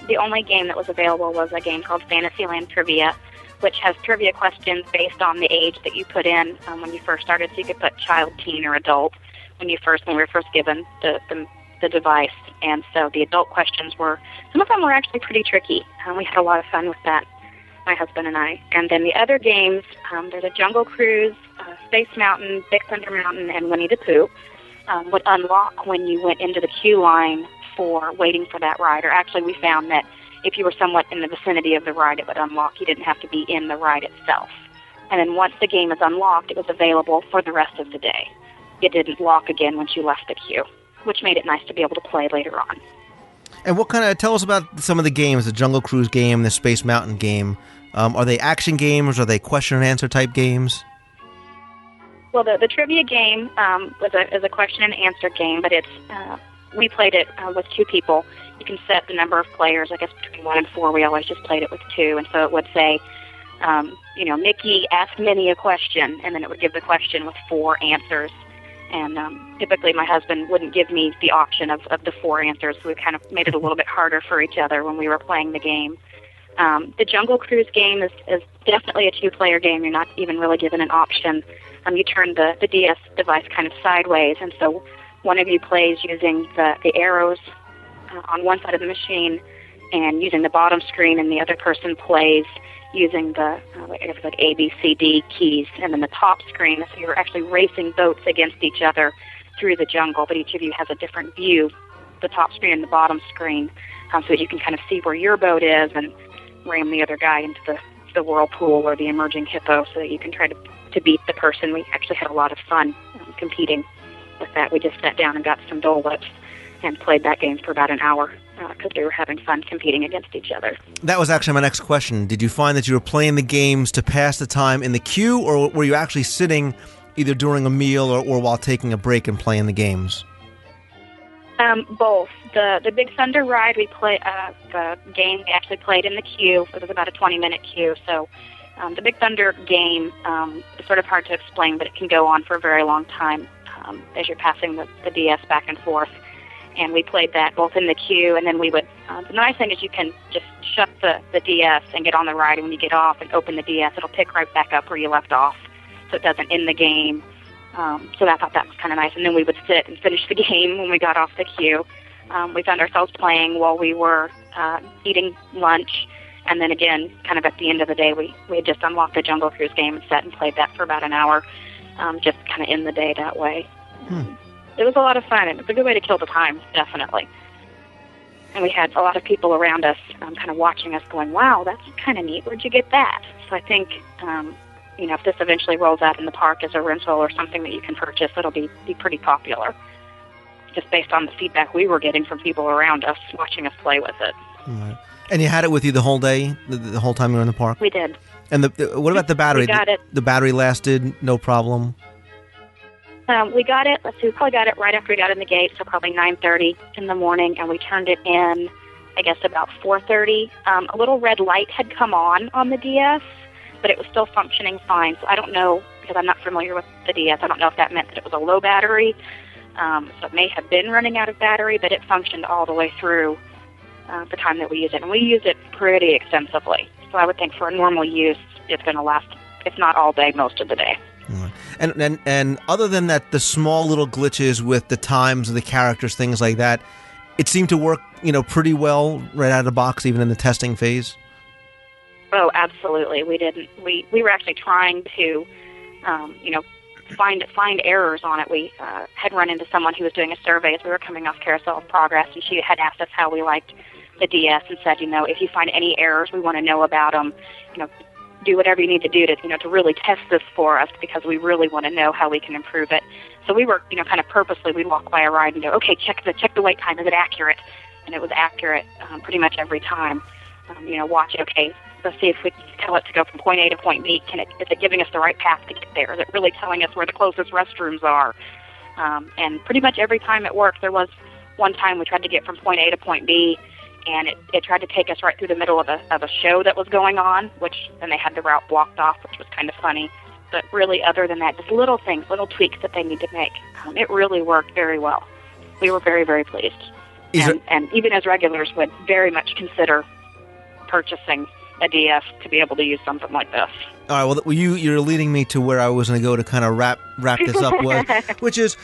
the only game that was available was a game called Fantasyland Trivia, which has trivia questions based on the age that you put in when you first started. So you could put child, teen, or adult when we were first given the device. And so the adult questions some of them were actually pretty tricky. We had a lot of fun with that, my husband and I. And then the other games, there's a Jungle Cruise, Space Mountain, Big Thunder Mountain, and Winnie the Pooh would unlock when you went into the queue line for waiting for that ride. Or actually, we found that if you were somewhat in the vicinity of the ride, it would unlock. You didn't have to be in the ride itself. And then once the game is unlocked, it was available for the rest of the day. It didn't lock again once you left the queue, which made it nice to be able to play later on. And tell us about some of the games, the Jungle Cruise game, the Space Mountain game. Are they action games? Are they question and answer type games? Well, the trivia game is a question and answer game, but we played it with 2 people. You can set the number of players, I guess between 1 and 4. We always just played it with 2. And so it would say, Mickey asked Minnie a question, and then it would give the question with 4 answers. And typically my husband wouldn't give me the option of the 4 answers, so we kind of made it a little bit harder for each other when we were playing the game. The Jungle Cruise game is definitely a 2-player game. You're not even really given an option. You turn the DS device kind of sideways, and so one of you plays using the arrows on one side of the machine and using the bottom screen, and the other person plays using the like A, B, C, D keys, and then the top screen. So you're actually racing boats against each other through the jungle, but each of you has a different view, the top screen and the bottom screen, so that you can kind of see where your boat is and ram the other guy into the whirlpool or the emerging hippo so that you can try to beat the person. We actually had a lot of fun competing with that. We just sat down and got some Dole Whips and played that game for about an hour because we were having fun competing against each other. That was actually my next question. Did you find that you were playing the games to pass the time in the queue, or were you actually sitting either during a meal or while taking a break and playing the games? Both. The Big Thunder ride, the game we actually played in the queue. It was about a 20-minute queue. So the Big Thunder game is sort of hard to explain, but it can go on for a very long time as you're passing the DS back and forth. and we played that both in the queue, and then we would, the nice thing is you can just shut the DS and get on the ride, and when you get off and open the DS, it'll pick right back up where you left off, so it doesn't end the game. So I thought that was kind of nice, and then we would sit and finish the game when we got off the queue. We found ourselves playing while we were eating lunch, and then again, kind of at the end of the day, we had just unlocked the Jungle Cruise game and sat and played that for about an hour, just kind of end the day that way. It was a lot of fun, and it's a good way to kill the time, definitely. And we had a lot of people around us kind of watching us going, wow, that's kind of neat. Where'd you get that? So I think, if this eventually rolls out in the park as a rental or something that you can purchase, it'll be pretty popular, just based on the feedback we were getting from people around us watching us play with it. Right. And you had it with you the whole day, the whole time you were in the park? We did. And what about the battery? We got it. The battery lasted, no problem? We got it, we probably got it right after we got in the gate, so probably 9:30 in the morning, and we turned it in, I guess, about 4:30. A little red light had come on the DS, but it was still functioning fine, so I don't know, because I'm not familiar with the DS, I don't know if that meant that it was a low battery, so it may have been running out of battery, but it functioned all the way through the time that we used it, and we used it pretty extensively, so I would think for a normal use, it's going to last, if not all day, most of the day. And other than that, the small little glitches with the times of the characters, things like that, it seemed to work, pretty well right out of the box, even in the testing phase. Oh, absolutely. We were actually trying to, find errors on it. We had run into someone who was doing a survey as we were coming off Carousel of Progress, and she had asked us how we liked the DS and said, if you find any errors, we want to know about them. Do whatever you need to do to really test this for us, because we really want to know how we can improve it. So we were, kind of purposely, we'd walk by a ride and go, okay, check the wait time. Is it accurate? And it was accurate pretty much every time. Watch, okay, let's see if we can tell it to go from point A to point B. Is it giving us the right path to get there? Is it really telling us where the closest restrooms are? And pretty much every time it worked. There was one time we tried to get from point A to point B, and it tried to take us right through the middle of a show that was going on, then they had the route blocked off, which was kind of funny. But really, other than that, just little things, little tweaks that they need to make. It really worked very well. We were very, very pleased. And even as regulars would very much consider purchasing a DS to be able to use something like this. All right, well, you're leading me to where I was going to go to kind of wrap this up with, which is,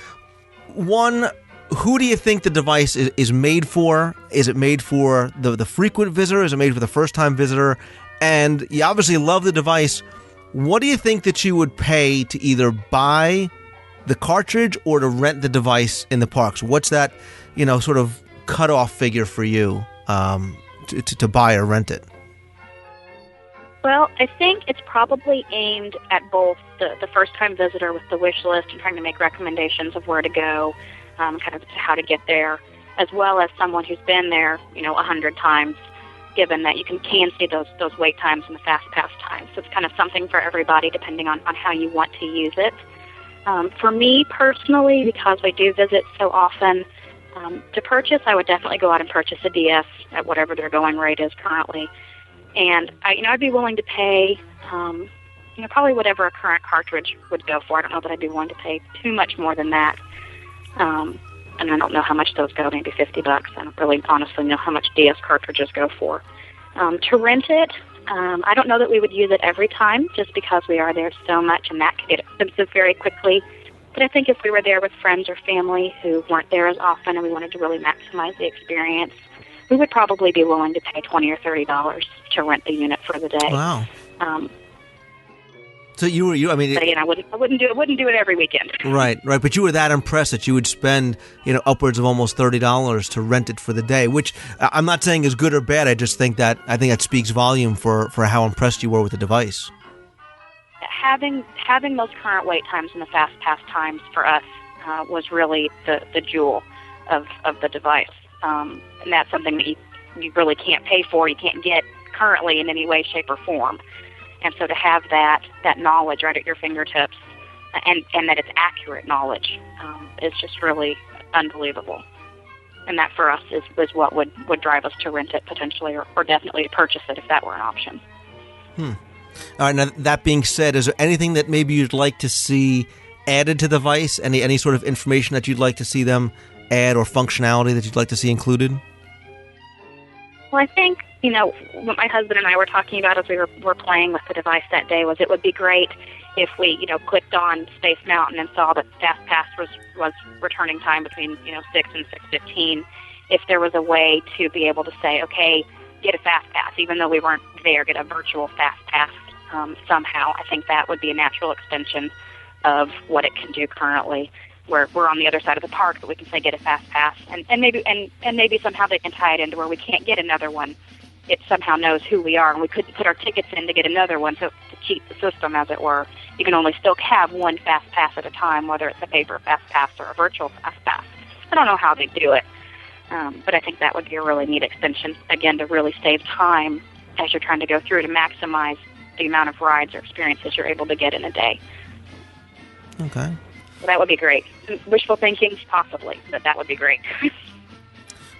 one, who do you think the device is made for? Is it made for the frequent visitor? Is it made for the first-time visitor? And you obviously love the device. What do you think that you would pay to either buy the cartridge or to rent the device in the parks? What's that, sort of cutoff figure for you to buy or rent it? Well, I think it's probably aimed at both the first-time visitor with the wish list and trying to make recommendations of where to go, kind of how to get there, as well as someone who's been there, 100 times, given that you can see those wait times and the fast pass times. So it's kind of something for everybody, depending on how you want to use it. For me personally, because I do visit so often, to purchase, I would definitely go out and purchase a DS at whatever their going rate is currently. And I'd be willing to pay, probably whatever a current cartridge would go for. I don't know that I'd be willing to pay too much more than that. And I don't know how much those go, maybe $50. I don't really honestly know how much DS cartridges go for. To rent it, I don't know that we would use it every time, just because we are there so much, and that could get expensive very quickly. But I think if we were there with friends or family who weren't there as often and we wanted to really maximize the experience, we would probably be willing to pay $20 or $30 to rent the unit for the day. Wow. So but, I wouldn't do it every weekend. Right. But you were that impressed that you would spend, upwards of almost $30 to rent it for the day, which I'm not saying is good or bad. I think that speaks volume for how impressed you were with the device. Having those current wait times and the fast pass times for us was really the jewel of the device. And that's something that you really can't pay for, you can't get currently in any way, shape, or form. And so to have that knowledge right at your fingertips, and that it's accurate knowledge, is just really unbelievable. And that for us is what would drive us to rent it potentially, or definitely to purchase it if that were an option. All right, now that being said, is there anything that maybe you'd like to see added to the device? Any sort of information that you'd like to see them add to the device? Well, I think having those add or functionality that you'd like to see included? Well, I think, what my husband and I were talking about as we were playing with the device that day was it would be great if we, clicked on Space Mountain and saw that FastPass was returning time between, 6 and 6:15. If there was a way to be able to say, okay, get a FastPass, even though we weren't there, get a virtual FastPass somehow. I think that would be a natural extension of what it can do currently. Where we're on the other side of the park, but we can say get a FastPass, and maybe somehow they can tie it into where we can't get another one. It somehow knows who we are, and we couldn't put our tickets in to get another one, so to cheat the system, as it were. You can only still have one FastPass at a time, whether it's a paper FastPass or a virtual FastPass. I don't know how they do it, but I think that would be a really neat extension, again, to really save time as you're trying to go through to maximize the amount of rides or experiences you're able to get in a day. Okay. So that would be great. Wishful thinking, possibly, but that would be great.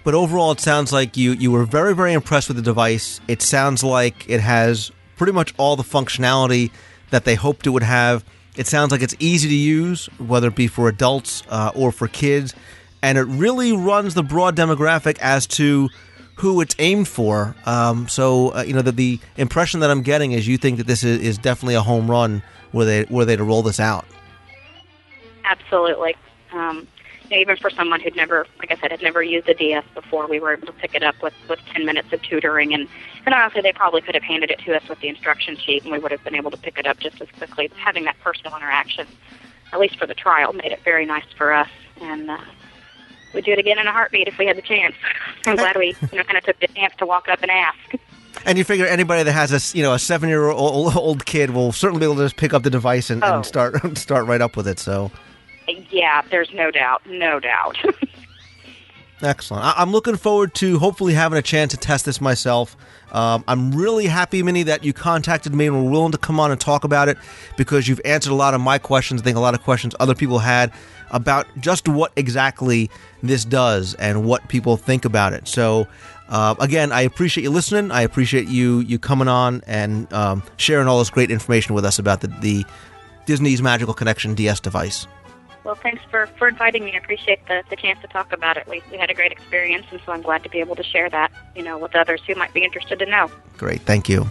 But overall, it sounds like you were very, very impressed with the device. It sounds like it has pretty much all the functionality that they hoped it would have. It sounds like it's easy to use, whether it be for adults or for kids. And it really runs the broad demographic as to who it's aimed for. The impression that I'm getting is you think that this is definitely a home run were they to roll this out. Absolutely. Even for someone who'd never, like I said, had never used a DS before, we were able to pick it up with 10 minutes of tutoring. And honestly, they probably could have handed it to us with the instruction sheet, and we would have been able to pick it up just as quickly. Having that personal interaction, at least for the trial, made it very nice for us. And we'd do it again in a heartbeat if we had the chance. I'm glad we kind of took the chance to walk up and ask. And you figure anybody that has a 7-year-old kid will certainly be able to just pick up the device and start right up with it. So. Yeah, there's no doubt. No doubt. Excellent. I'm looking forward to hopefully having a chance to test this myself. I'm really happy, Minnie, that you contacted me and were willing to come on and talk about it because you've answered a lot of my questions. I think a lot of questions other people had about just what exactly this does and what people think about it. So, again, I appreciate you listening. I appreciate you coming on and sharing all this great information with us about the Disney's Magical Connection DS device. Well, thanks for inviting me. I appreciate the chance to talk about it. We had a great experience, and so I'm glad to be able to share that, with others who might be interested to know. Great. Thank you.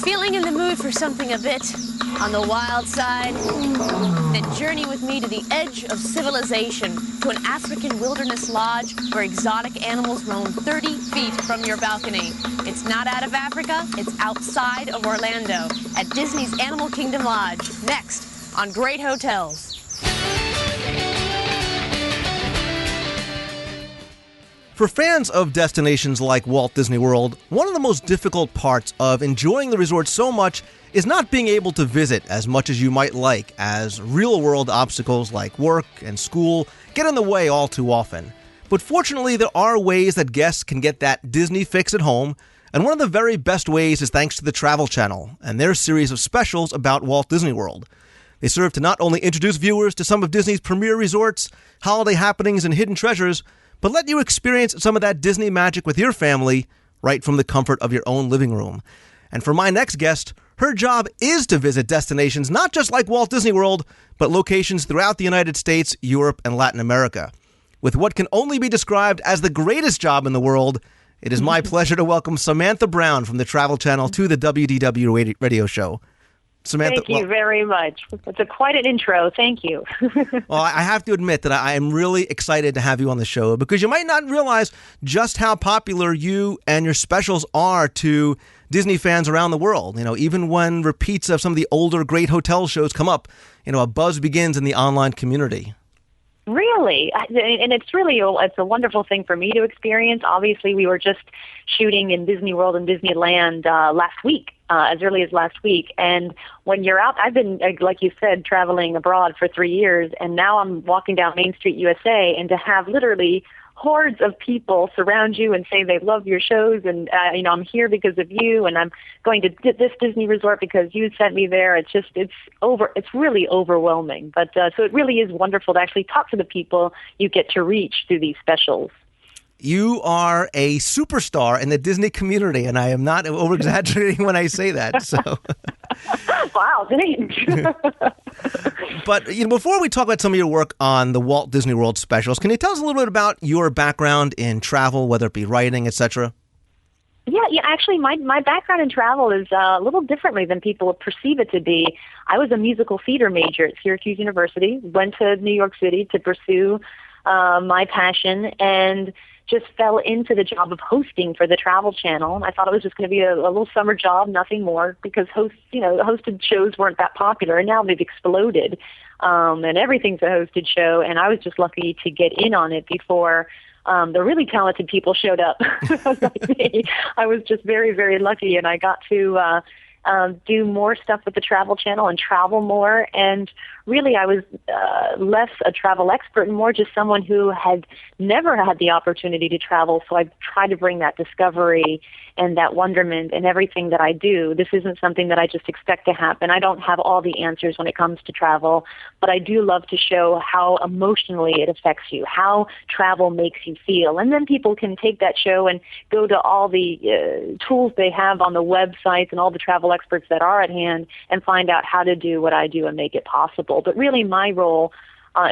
Feeling in the mood for something a bit on the wild side? Then journey with me to the edge of civilization, to an African wilderness lodge where exotic animals roam 30 feet from your balcony. It's not out of Africa, it's outside of Orlando at Disney's Animal Kingdom Lodge. Next on Great Hotels. For fans of destinations like Walt Disney World, one of the most difficult parts of enjoying the resort so much is not being able to visit as much as you might like, as real-world obstacles like work and school get in the way all too often. But fortunately, there are ways that guests can get that Disney fix at home, and one of the very best ways is thanks to the Travel Channel and their series of specials about Walt Disney World. They serve to not only introduce viewers to some of Disney's premier resorts, holiday happenings, and hidden treasures, but let you experience some of that Disney magic with your family right from the comfort of your own living room. And for my next guest, her job is to visit destinations not just like Walt Disney World, but locations throughout the United States, Europe, and Latin America. With what can only be described as the greatest job in the world, it is my pleasure to welcome Samantha Brown from the Travel Channel to the WDW radio show. Samantha, thank you very much. It's quite an intro. Thank you. Well, I have to admit that I am really excited to have you on the show because you might not realize just how popular you and your specials are to Disney fans around the world. Even when repeats of some of the older Great Hotel shows come up, a buzz begins in the online community. Really? And it's a wonderful thing for me to experience. Obviously, we were just shooting in Disney World and Disneyland last week, as early as last week. And when you're out, I've been, like you said, traveling abroad for 3 years, and now I'm walking down Main Street, USA, and to have literally hordes of people surround you and say they love your shows and, I'm here because of you and I'm going to this Disney resort because you sent me there. It's really overwhelming. But so it really is wonderful to actually talk to the people you get to reach through these specials. You are a superstar in the Disney community, and I am not over-exaggerating when I say that. So, wow, thanks. But before we talk about some of your work on the Walt Disney World specials, can you tell us a little bit about your background in travel, whether it be writing, etc.? Yeah. Actually, my background in travel is a little differently than people perceive it to be. I was a musical theater major at Syracuse University, went to New York City to pursue my passion, and just fell into the job of hosting for the Travel Channel. I thought it was just going to be a little summer job, nothing more, because hosted shows weren't that popular, and now they've exploded, and everything's a hosted show, and I was just lucky to get in on it before the really talented people showed up like me. I was just very, very lucky, and I got to do more stuff with the Travel Channel and travel more. And really, I was less a travel expert and more just someone who had never had the opportunity to travel. So I tried to bring that discovery and that wonderment in everything that I do. This isn't something that I just expect to happen. I don't have all the answers when it comes to travel, but I do love to show how emotionally it affects you, how travel makes you feel. And then people can take that show and go to all the tools they have on the websites and all the travel experts that are at hand and find out how to do what I do and make it possible. But really, my role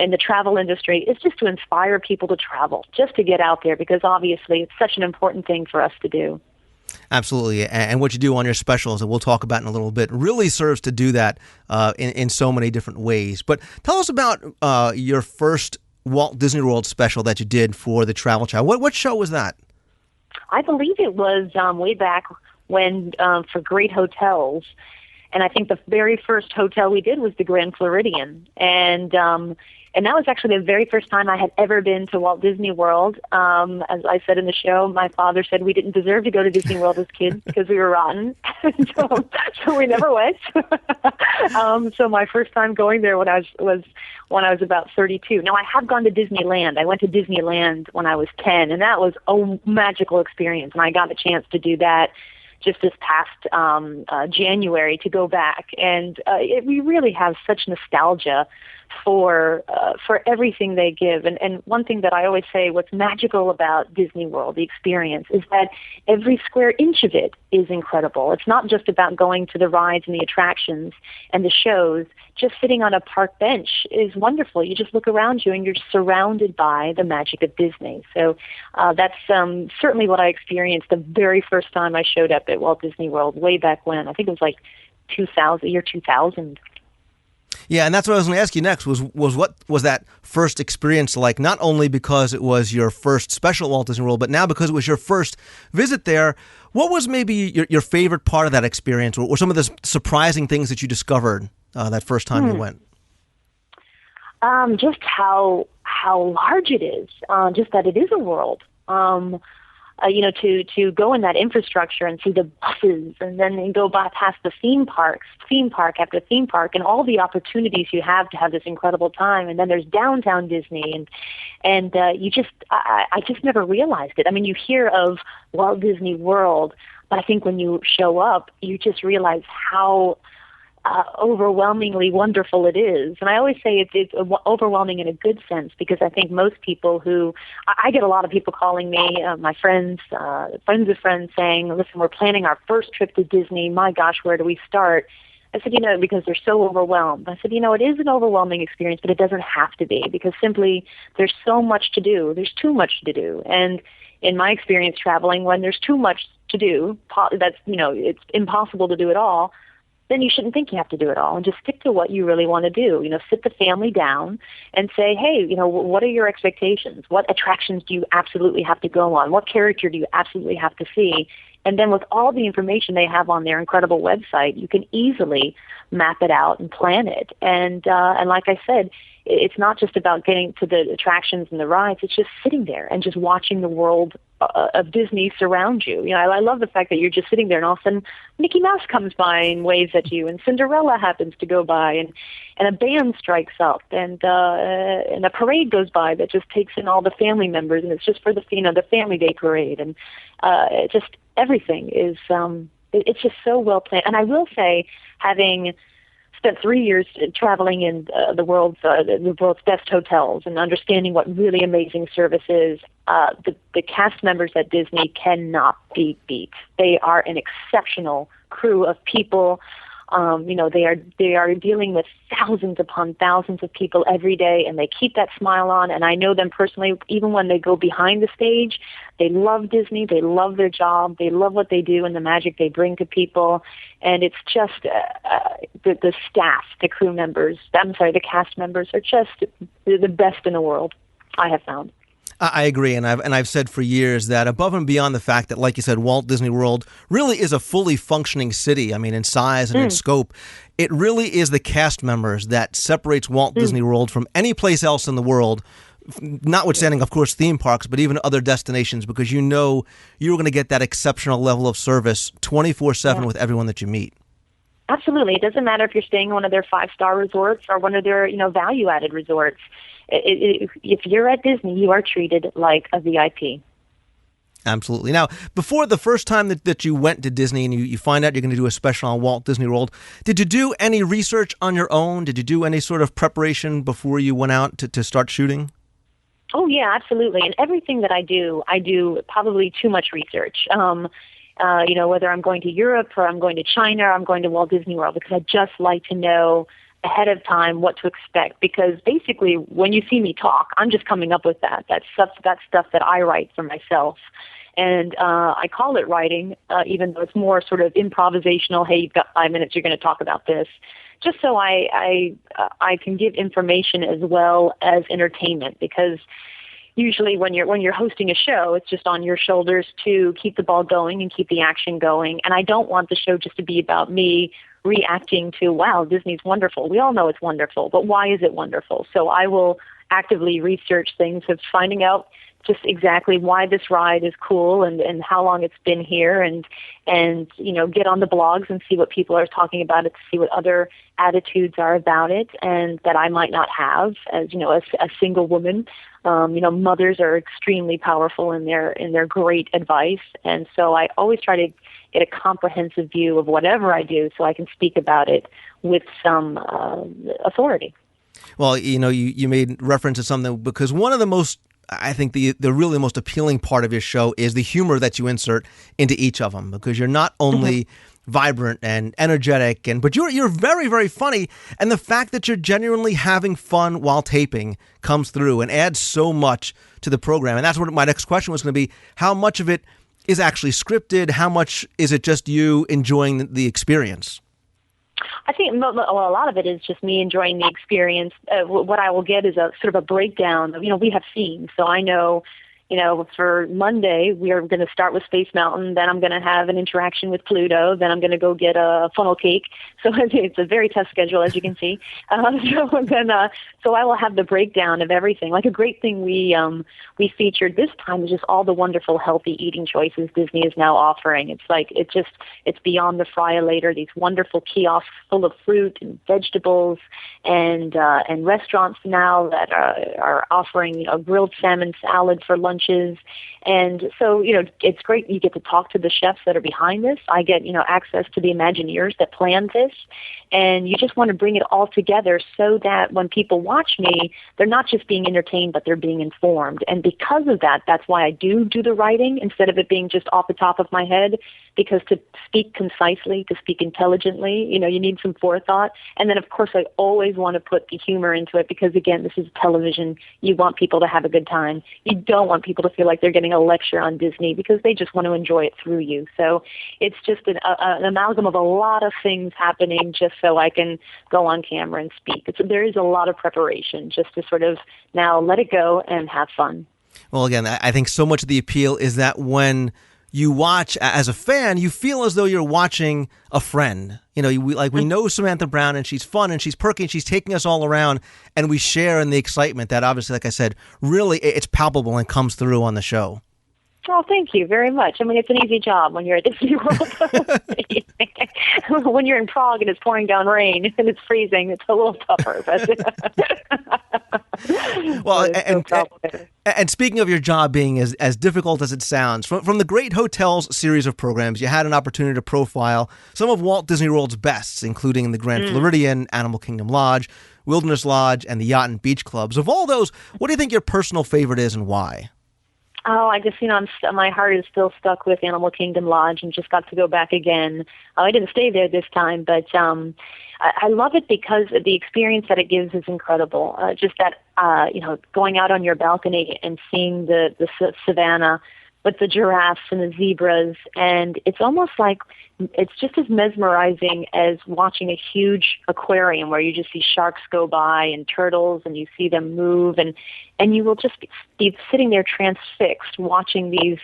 in the travel industry is just to inspire people to travel, just to get out there, because obviously it's such an important thing for us to do. Absolutely. And what you do on your specials, and we'll talk about in a little bit, really serves to do that in so many different ways. But tell us about your first Walt Disney World special that you did for the Travel Channel. What show was that? I believe it was way back when for Great Hotels. And I think the very first hotel we did was the Grand Floridian. And that was actually the very first time I had ever been to Walt Disney World. As I said in the show, my father said we didn't deserve to go to Disney World as kids because we were rotten. so we never went. So my first time going there was when I was about 32. Now, I have gone to Disneyland. I went to Disneyland when I was 10, and that was a magical experience. And I got a chance to do that just this past January, to go back. And we really have such nostalgia for everything they give. And one thing that I always say, what's magical about Disney World, the experience, is that every square inch of it is incredible. It's not just about going to the rides and the attractions and the shows. Just sitting on a park bench is wonderful. You just look around you and you're surrounded by the magic of Disney. So that's certainly what I experienced the very first time I showed up at Walt Disney World way back when. I think it was like year 2000. Yeah, and that's what I was going to ask you next, was what was that first experience like, not only because it was your first special Walt Disney World, but now because it was your first visit there. What was maybe your favorite part of that experience, or some of the surprising things that you discovered that first time you went? Just how large it is, just that it is a world. To go in that infrastructure and see the buses, and then go by past the theme park after theme park, and all the opportunities you have to have this incredible time. And then there's downtown Disney, and I just never realized it. I mean, you hear of Walt Disney World, but I think when you show up, you just realize how overwhelmingly wonderful it is. And I always say it's overwhelming in a good sense, because I think most people I get a lot of people calling me, my friends of friends saying, listen, we're planning our first trip to Disney. My gosh, where do we start? I said, because they're so overwhelmed. I said, it is an overwhelming experience, but it doesn't have to be, because simply there's so much to do. There's too much to do. And in my experience traveling, when there's too much to do, that's, it's impossible to do it all, then you shouldn't think you have to do it all, and just stick to what you really want to do. Sit the family down and say, hey, what are your expectations? What attractions do you absolutely have to go on? What character do you absolutely have to see? And then with all the information they have on their incredible website, you can easily map it out and plan it. And like I said, it's not just about getting to the attractions and the rides. It's just sitting there and just watching the world of Disney surround you. I love the fact that you're just sitting there, and all of a sudden Mickey Mouse comes by and waves at you, and Cinderella happens to go by, and a band strikes up, and a parade goes by that just takes in all the family members, and it's just for the Family Day parade, and just everything is it's just so well planned. And I will say, having spent 3 years traveling in the world's best hotels and understanding what really amazing service is. The cast members at Disney cannot be beat. They are an exceptional crew of people. They are dealing with thousands upon thousands of people every day, and they keep that smile on. And I know them personally. Even when they go behind the stage, they love Disney. They love their job. They love what they do and the magic they bring to people. And it's just the staff, the crew members. The cast members are just the best in the world, I have found. I agree, and I've said for years that above and beyond the fact that, like you said, Walt Disney World really is a fully functioning city. I mean, in size and in scope, it really is the cast members that separates Walt Disney World from any place else in the world, notwithstanding, of course, theme parks, but even other destinations, because you know you're going to get that exceptional level of service 24/7 with everyone that you meet. Absolutely. It doesn't matter if you're staying in one of their 5-star resorts or one of their, value-added resorts. If you're at Disney, you are treated like a VIP. Absolutely. Now, before the first time that you went to Disney and you find out you're going to do a special on Walt Disney World, did you do any research on your own? Did you do any sort of preparation before you went out to start shooting? Oh, yeah, absolutely. And everything that I do probably too much research. Whether I'm going to Europe or I'm going to China or I'm going to Walt Disney World, because I just like to know ahead of time what to expect, because basically when you see me talk, I'm just coming up with that stuff that I write for myself. And I call it writing, even though it's more sort of improvisational. Hey, you've got 5 minutes, you're going to talk about this, just so I can give information as well as entertainment, because usually when you're hosting a show, it's just on your shoulders to keep the ball going and keep the action going. And I don't want the show just to be about me reacting to, wow, Disney's wonderful. We all know it's wonderful, but why is it wonderful? So I will actively research things of finding out just exactly why this ride is cool and how long it's been here, and get on the blogs and see what people are talking about it, to see what other attitudes are about it, and that I might not have as a single woman. Mothers are extremely powerful in their great advice, and so I always try to get a comprehensive view of whatever I do so I can speak about it with some authority. Well, you made reference to something, because one of the most, I think the really most appealing part of your show is the humor that you insert into each of them, because you're not only vibrant and energetic, but you're very, very funny, and the fact that you're genuinely having fun while taping comes through and adds so much to the program. And that's what my next question was going to be: how much of it is actually scripted? How much is it just you enjoying the experience? I think a lot of it is just me enjoying the experience. What I will get is a sort of a breakdown of, we have scenes. So I know, for Monday, we are going to start with Space Mountain. Then I'm going to have an interaction with Pluto. Then I'm going to go get a funnel cake. So it's a very tough schedule, as you can see. So I will have the breakdown of everything. Like, a great thing we featured this time is just all the wonderful healthy eating choices Disney is now offering. It's beyond the fry-a-later, these wonderful kiosks full of fruit and vegetables, and restaurants now that are offering a grilled salmon salad for lunches. And so, it's great. You get to talk to the chefs that are behind this. I get, access to the Imagineers that planned this. And you just want to bring it all together so that when people watch me, they're not just being entertained, but they're being informed. And because of that, that's why I do the writing instead of it being just off the top of my head, because to speak concisely, to speak intelligently, you need some forethought. And then, of course, I always want to put the humor into it, because, again, this is television. You want people to have a good time. You don't want people to feel like they're getting a lecture on Disney, because they just want to enjoy it through you. So it's just an amalgam of a lot of things happening just so I can go on camera and speak. There is a lot of preparation just to sort of now let it go and have fun. Well, again, I think so much of the appeal is that when you watch as a fan, you feel as though you're watching a friend. We know Samantha Brown, and she's fun and she's perky and she's taking us all around, and we share in the excitement that, obviously, like I said, really it's palpable and comes through on the show. Oh, thank you very much. I mean, it's an easy job when you're at Disney World. When you're in Prague and it's pouring down rain and it's freezing, it's a little tougher. Well, and speaking of your job being as difficult as it sounds, from the Great Hotels series of programs, you had an opportunity to profile some of Walt Disney World's bests, including the Grand Floridian, Animal Kingdom Lodge, Wilderness Lodge, and the Yacht and Beach Clubs. Of all those, what do you think your personal favorite is and why? Oh, I just, my heart is still stuck with Animal Kingdom Lodge and just got to go back again. I didn't stay there this time, but I love it because the experience that it gives is incredible. Just that, going out on your balcony and seeing the savannah with the giraffes and the zebras, and it's almost like it's just as mesmerizing as watching a huge aquarium where you just see sharks go by and turtles and you see them move, and you will just be sitting there transfixed watching these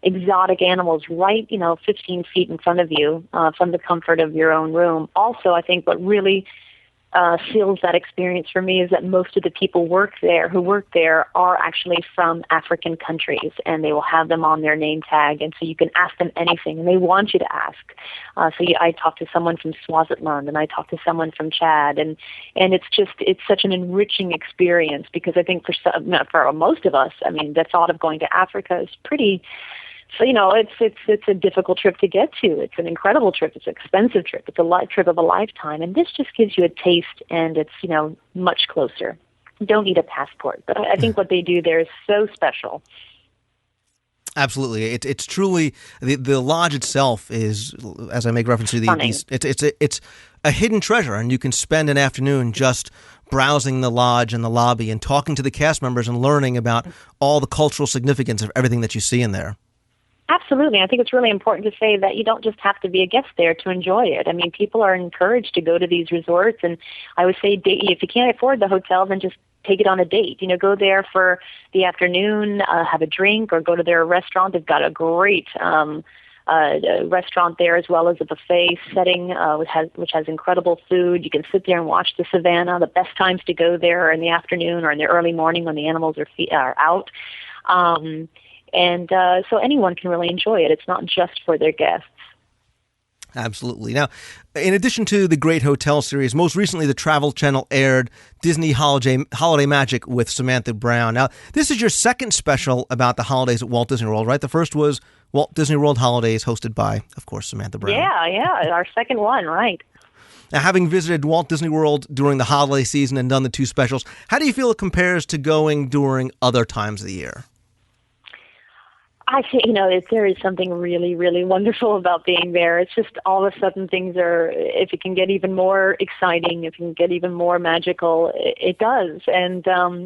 exotic animals right, 15 feet in front of you from the comfort of your own room. Also, I think what really seals that experience for me is that most of the people who work there are actually from African countries, and they will have them on their name tag, and so you can ask them anything, and they want you to ask. I talked to someone from Swaziland, and I talked to someone from Chad, and it's such an enriching experience, because I think for most of us, I mean, the thought of going to Africa is pretty. So, it's a difficult trip to get to. It's an incredible trip. It's an expensive trip. It's a trip of a lifetime. And this just gives you a taste, and it's, much closer. You don't need a passport. But I think what they do there is so special. Absolutely. It's truly, the lodge itself is, as I make reference to these, it's a hidden treasure, and you can spend an afternoon just browsing the lodge and the lobby and talking to the cast members and learning about all the cultural significance of everything that you see in there. Absolutely. I think it's really important to say that you don't just have to be a guest there to enjoy it. I mean, people are encouraged to go to these resorts, and I would say if you can't afford the hotel, then just take it on a date. Go there for the afternoon, have a drink, or go to their restaurant. They've got a great restaurant there, as well as a buffet setting, which has incredible food. You can sit there and watch the savannah. The best times to go there are in the afternoon or in the early morning when the animals are out. And so anyone can really enjoy it. It's not just for their guests. Absolutely. Now, in addition to the Great Hotel series, most recently the Travel Channel aired Disney Holiday Magic with Samantha Brown. Now, this is your second special about the holidays at Walt Disney World, right? The first was Walt Disney World Holidays, hosted by, of course, Samantha Brown. Yeah, our second one, right. Now, having visited Walt Disney World during the holiday season and done the two specials, how do you feel it compares to going during other times of the year? I think, there is something really, really wonderful about being there. It's just all of a sudden if it can get even more exciting, if it can get even more magical, it does. And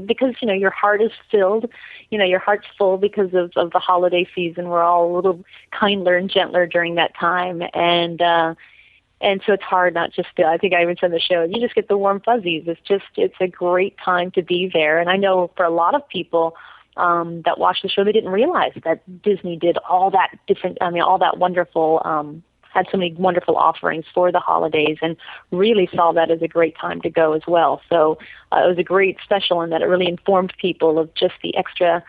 because, your heart is filled, your heart's full because of the holiday season. We're all a little kinder and gentler during that time. And so it's hard not just to, I think I even said in the show, you just get the warm fuzzies. It's a great time to be there. And I know for a lot of people, that watched the show, they didn't realize that Disney did all that wonderful, had so many wonderful offerings for the holidays, and really saw that as a great time to go as well. So it was a great special in that it really informed people of just the extra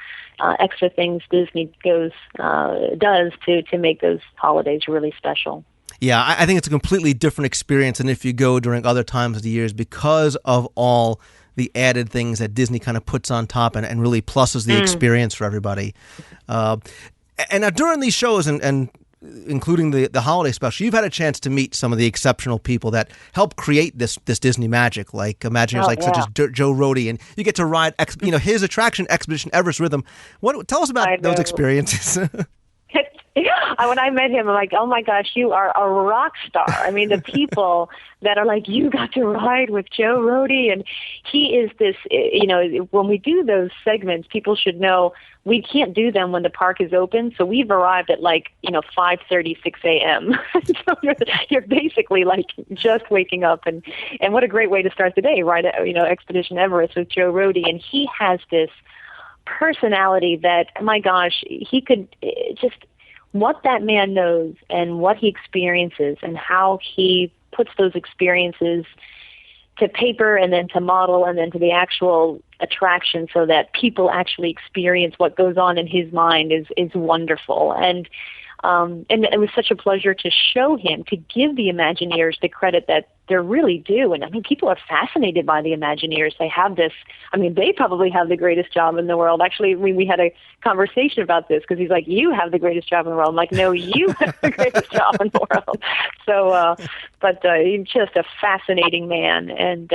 things Disney does to make those holidays really special. Yeah, I think it's a completely different experience than if you go during other times of the years, because of all the added things that Disney kind of puts on top and really pluses the experience for everybody. And now during these shows and including the holiday special, you've had a chance to meet some of the exceptional people that help create this Disney magic, like Imagineers such as Joe Rohde, and you get to ride his attraction, Expedition Everest Rhythm. Tell us about those experiences. When I met him, I'm like, oh my gosh, you are a rock star. I mean, the people that are like, you got to ride with Joe Rohde, and he is this, when we do those segments, people should know we can't do them when the park is open. So we've arrived at 5:36 a.m. So you're basically just waking up, and what a great way to start the day, right? Expedition Everest with Joe Rohde, and he has this personality that, my gosh, he could just, what that man knows and what he experiences and how he puts those experiences to paper and then to model and then to the actual attraction so that people actually experience what goes on in his mind is wonderful. And it was such a pleasure to show him, to give the Imagineers the credit that they're really due. And I mean, people are fascinated by the Imagineers. They have this, I mean, they probably have the greatest job in the world. Actually, we had a conversation about this because he's like, you have the greatest job in the world. I'm like, no, you have the greatest job in the world. So, but he's just a fascinating man, and,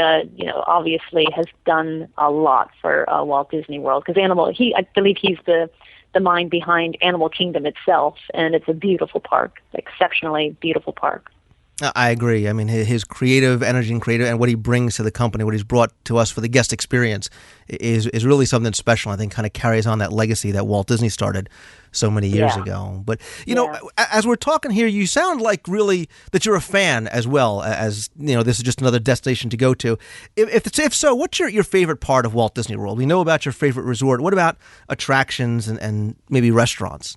obviously has done a lot for Walt Disney World, because I believe he's the mind behind Animal Kingdom itself, and it's a beautiful park, exceptionally beautiful park. I agree. I mean, his creative energy and what he brings to the company, what he's brought to us for the guest experience is really something special. I think kind of carries on that legacy that Walt Disney started so many years ago. But, as we're talking here, you sound like really that you're a fan as well as, this is just another destination to go to. If so, what's your favorite part of Walt Disney World? We know about your favorite resort. What about attractions and maybe restaurants?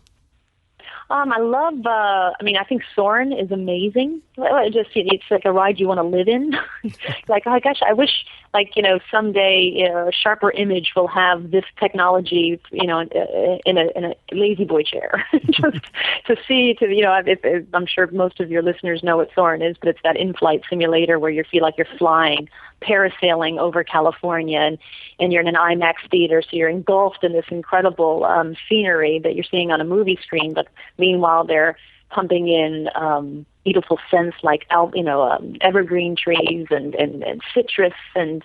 I love, I think Soarin' is amazing. It's like a ride you want to live in. Like, oh gosh, I wish, someday a Sharper Image will have this technology, in a lazy boy chair, just to see, I'm sure most of your listeners know what Soarin' is, but it's that in-flight simulator where you feel like you're flying, parasailing over California, and you're in an IMAX theater, so you're engulfed in this incredible scenery that you're seeing on a movie screen, but meanwhile they're pumping in beautiful scents like evergreen trees and citrus, and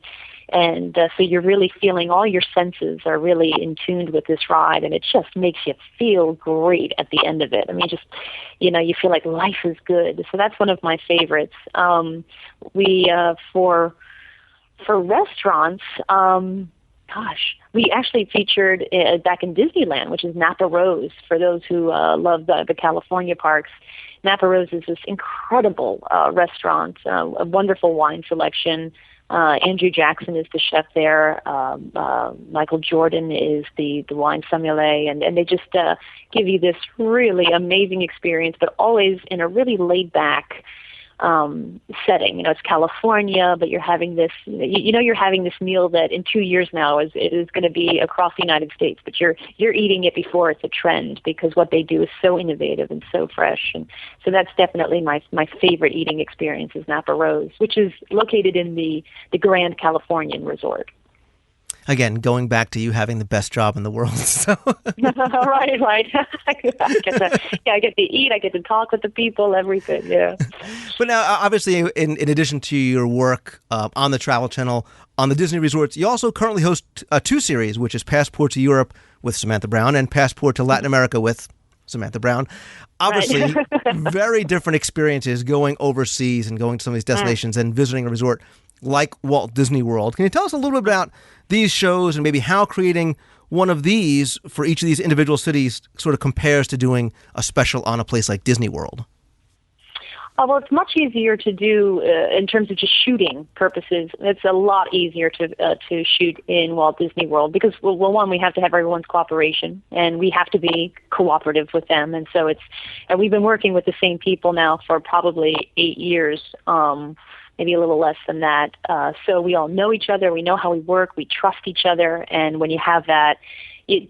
so you're really feeling, all your senses are really in tune with this ride, and it just makes you feel great at the end of it. I mean, just, you feel like life is good. So that's one of my favorites. For restaurants, we actually featured back in Disneyland, which is Napa Rose, for those who love the California parks. Napa Rose is this incredible restaurant, a wonderful wine selection. Andrew Jackson is the chef there. Michael Jordan is the wine sommelier, and they just give you this really amazing experience, but always in a really laid-back setting. It's California, but you're having this, you're having this meal that in 2 years now is going to be across the United States, but you're eating it before it's a trend, because what they do is so innovative and so fresh. And so that's definitely my favorite eating experience is Napa Rose, which is located in the Grand Californian Resort. Again, going back to you having the best job in the world. So. Right. I get to eat, I get to talk with the people, everything, yeah. But now, obviously, in addition to your work on the Travel Channel, on the Disney resorts, you also currently host 2 series, which is Passport to Europe with Samantha Brown and Passport to Latin America with Samantha Brown. Obviously, right. Very different experiences going overseas and going to some of these destinations and visiting a resort like Walt Disney World. Can you tell us a little bit about these shows and maybe how creating one of these for each of these individual cities sort of compares to doing a special on a place like Disney World? Well, it's much easier to do in terms of just shooting purposes. It's a lot easier to shoot in Walt Disney World because, well, one, we have to have everyone's cooperation, and we have to be cooperative with them. And so and we've been working with the same people now for probably 8 years, maybe a little less than that. So we all know each other. We know how we work. We trust each other. And when you have that,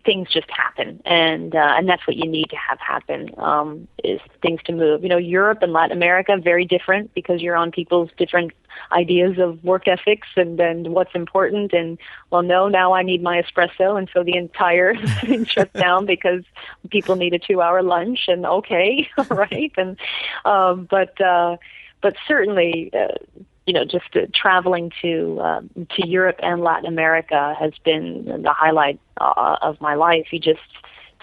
things just happen, and that's what you need to have happen, is things to move. Europe and Latin America, very different because you're on people's different ideas of work ethics and what's important. And, well, no, now I need my espresso, and so the entire thing shuts down because people need a 2-hour lunch, and okay, right? And but certainly, just traveling to Europe and Latin America has been the highlight of my life.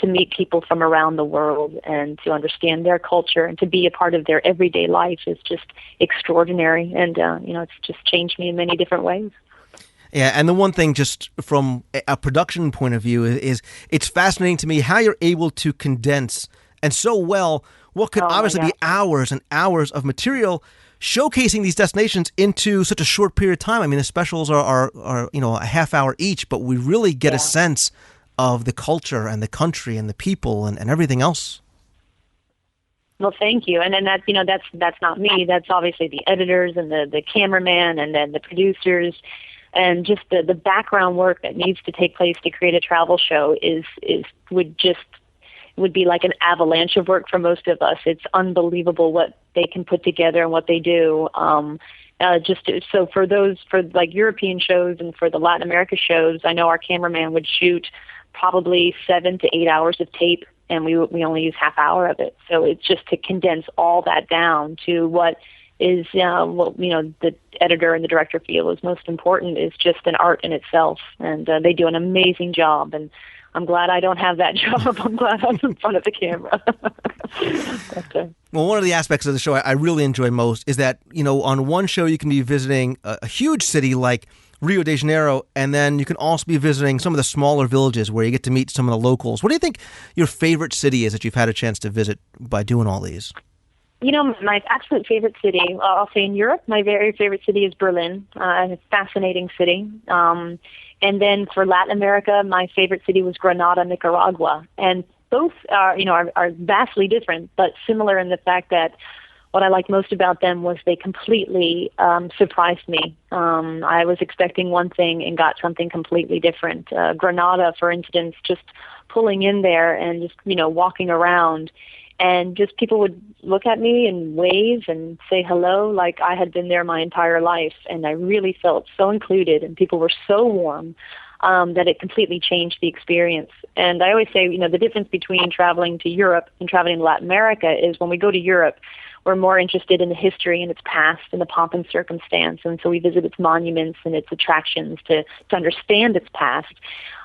To meet people from around the world and to understand their culture and to be a part of their everyday life is just extraordinary. And, it's just changed me in many different ways. Yeah, and the one thing just from a production point of view is it's fascinating to me how you're able to condense and so well what could obviously be hours and hours of material showcasing these destinations into such a short period of time. I mean, the specials are a half hour each, but we really get a sense of the culture and the country and the people and everything else. Well, thank you. And then that's not me. That's obviously the editors and the cameraman and then the producers. and just the background work that needs to take place to create a travel show would be like an avalanche of work for most of us. It's unbelievable what they can put together and what they do. So for like European shows and for the Latin America shows, I know our cameraman would shoot probably 7 to 8 hours of tape, and we only use half hour of it. So it's just to condense all that down to what is the editor and the director feel is most important is just an art in itself, and they do an amazing job. And I'm glad I don't have that job. I'm glad I'm in front of the camera. Well, one of the aspects of the show I really enjoy most is that, on one show you can be visiting a huge city like Rio de Janeiro, and then you can also be visiting some of the smaller villages where you get to meet some of the locals. What do you think your favorite city is that you've had a chance to visit by doing all these? My absolute favorite city, I'll say in Europe, my very favorite city is Berlin. A fascinating city. And then for Latin America, my favorite city was Granada, Nicaragua. And both are vastly different, but similar in the fact that what I liked most about them was they completely surprised me. I was expecting one thing and got something completely different. Granada, for instance, just pulling in there and just, walking around, and just people would look at me and wave and say hello like I had been there my entire life. And I really felt so included, and people were so warm that it completely changed the experience. And I always say, the difference between traveling to Europe and traveling to Latin America is when we go to Europe, we're more interested in the history and its past and the pomp and circumstance. And so we visit its monuments and its attractions to understand its past.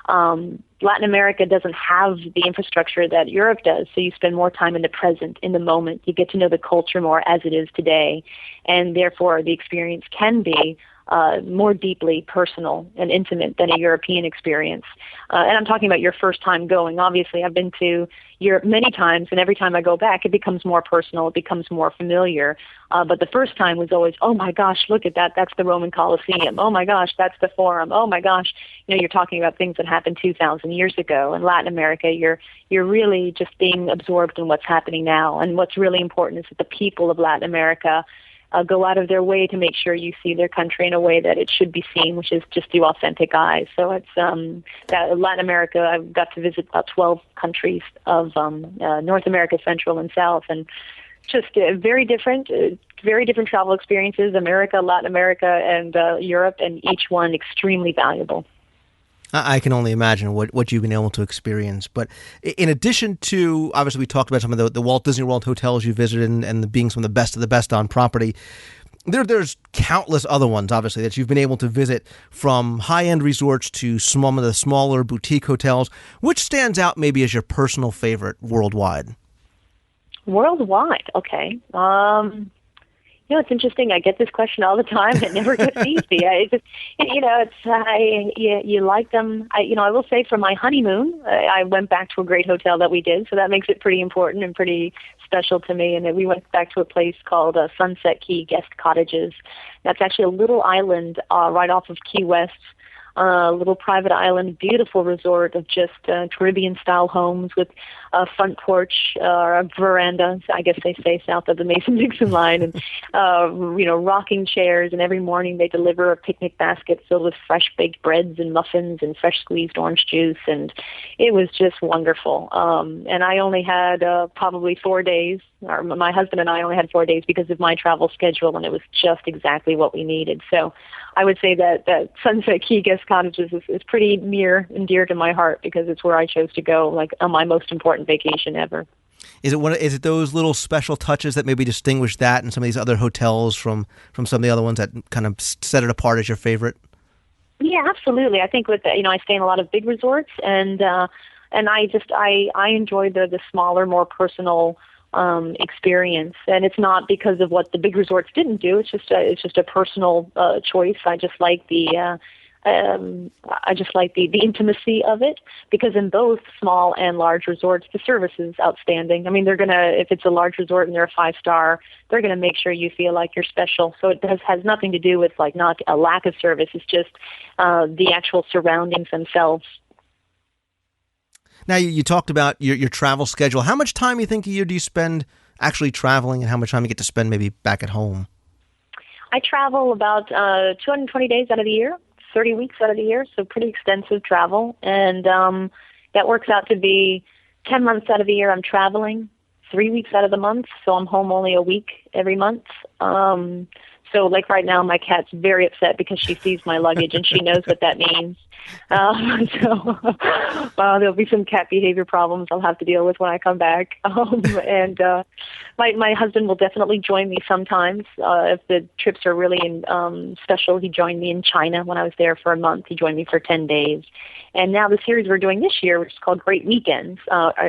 Latin America doesn't have the infrastructure that Europe does, so you spend more time in the present, in the moment. You get to know the culture more as it is today, and therefore the experience can be more deeply personal and intimate than a European experience. And I'm talking about your first time going. Obviously, I've been to Europe many times, and every time I go back, it becomes more personal, it becomes more familiar. But the first time was always, oh my gosh, look at that, that's the Roman Colosseum. Oh my gosh, that's the Forum. Oh my gosh, you're talking about things that happened 2,000 years ago. In Latin America, you're really just being absorbed in what's happening now. And what's really important is that the people of Latin America go out of their way to make sure you see their country in a way that it should be seen, which is just through authentic eyes. So it's that Latin America. I've got to visit about 12 countries of North America, Central and South, and just very different travel experiences. America, Latin America, and Europe, and each one extremely valuable. I can only imagine what you've been able to experience. But in addition to, obviously, we talked about some of the Walt Disney World hotels you visited and being some of the best on property. There's countless other ones, obviously, that you've been able to visit, from high-end resorts to some of the smaller boutique hotels. Which stands out maybe as your personal favorite worldwide? Worldwide, okay. It's interesting. I get this question all the time. It never gets easy. You like them. I will say for my honeymoon, I went back to a great hotel that we did, so that makes it pretty important and pretty special to me. And then we went back to a place called Sunset Key Guest Cottages. That's actually a little island right off of Key West. Little private island, beautiful resort of just Caribbean-style homes with a front porch, a veranda, I guess they say, south of the Mason-Dixon line, and rocking chairs. And every morning they deliver a picnic basket filled with fresh baked breads and muffins and fresh squeezed orange juice, and it was just wonderful. And I only had probably 4 days, or my husband and I only had 4 days because of my travel schedule, and it was just exactly what we needed. So I would say that Sunset Key Guest Cottages is pretty near and dear to my heart because it's where I chose to go, like on my most important vacation ever. Is it those little special touches that maybe distinguish that and some of these other hotels from some of the other ones that kind of set it apart as your favorite? Yeah, absolutely. I think with I stay in a lot of big resorts, and I enjoy the smaller, more personal experience. And it's not because of what the big resorts didn't do. It's just a personal choice. I just like the intimacy of it, because in both small and large resorts, the service is outstanding. I mean, if it's a large resort and they're a 5-star, they're gonna make sure you feel like you're special. So it has nothing to do with like not a lack of service. It's just the actual surroundings themselves. Now, you talked about your travel schedule. How much time you think a year do you spend actually traveling, and how much time you get to spend maybe back at home? I travel about 220 days out of the year. 30 weeks out of the year, so pretty extensive travel. And that works out to be 10 months out of the year I'm traveling, 3 weeks out of the month, so I'm home only a week every month. So like right now, my cat's very upset because she sees my luggage and she knows what that means. So there'll be some cat behavior problems I'll have to deal with when I come back. And my husband will definitely join me sometimes if the trips are really special. He joined me in China when I was there for a month. He joined me for 10 days. And now the series we're doing this year, which is called Great Weekends,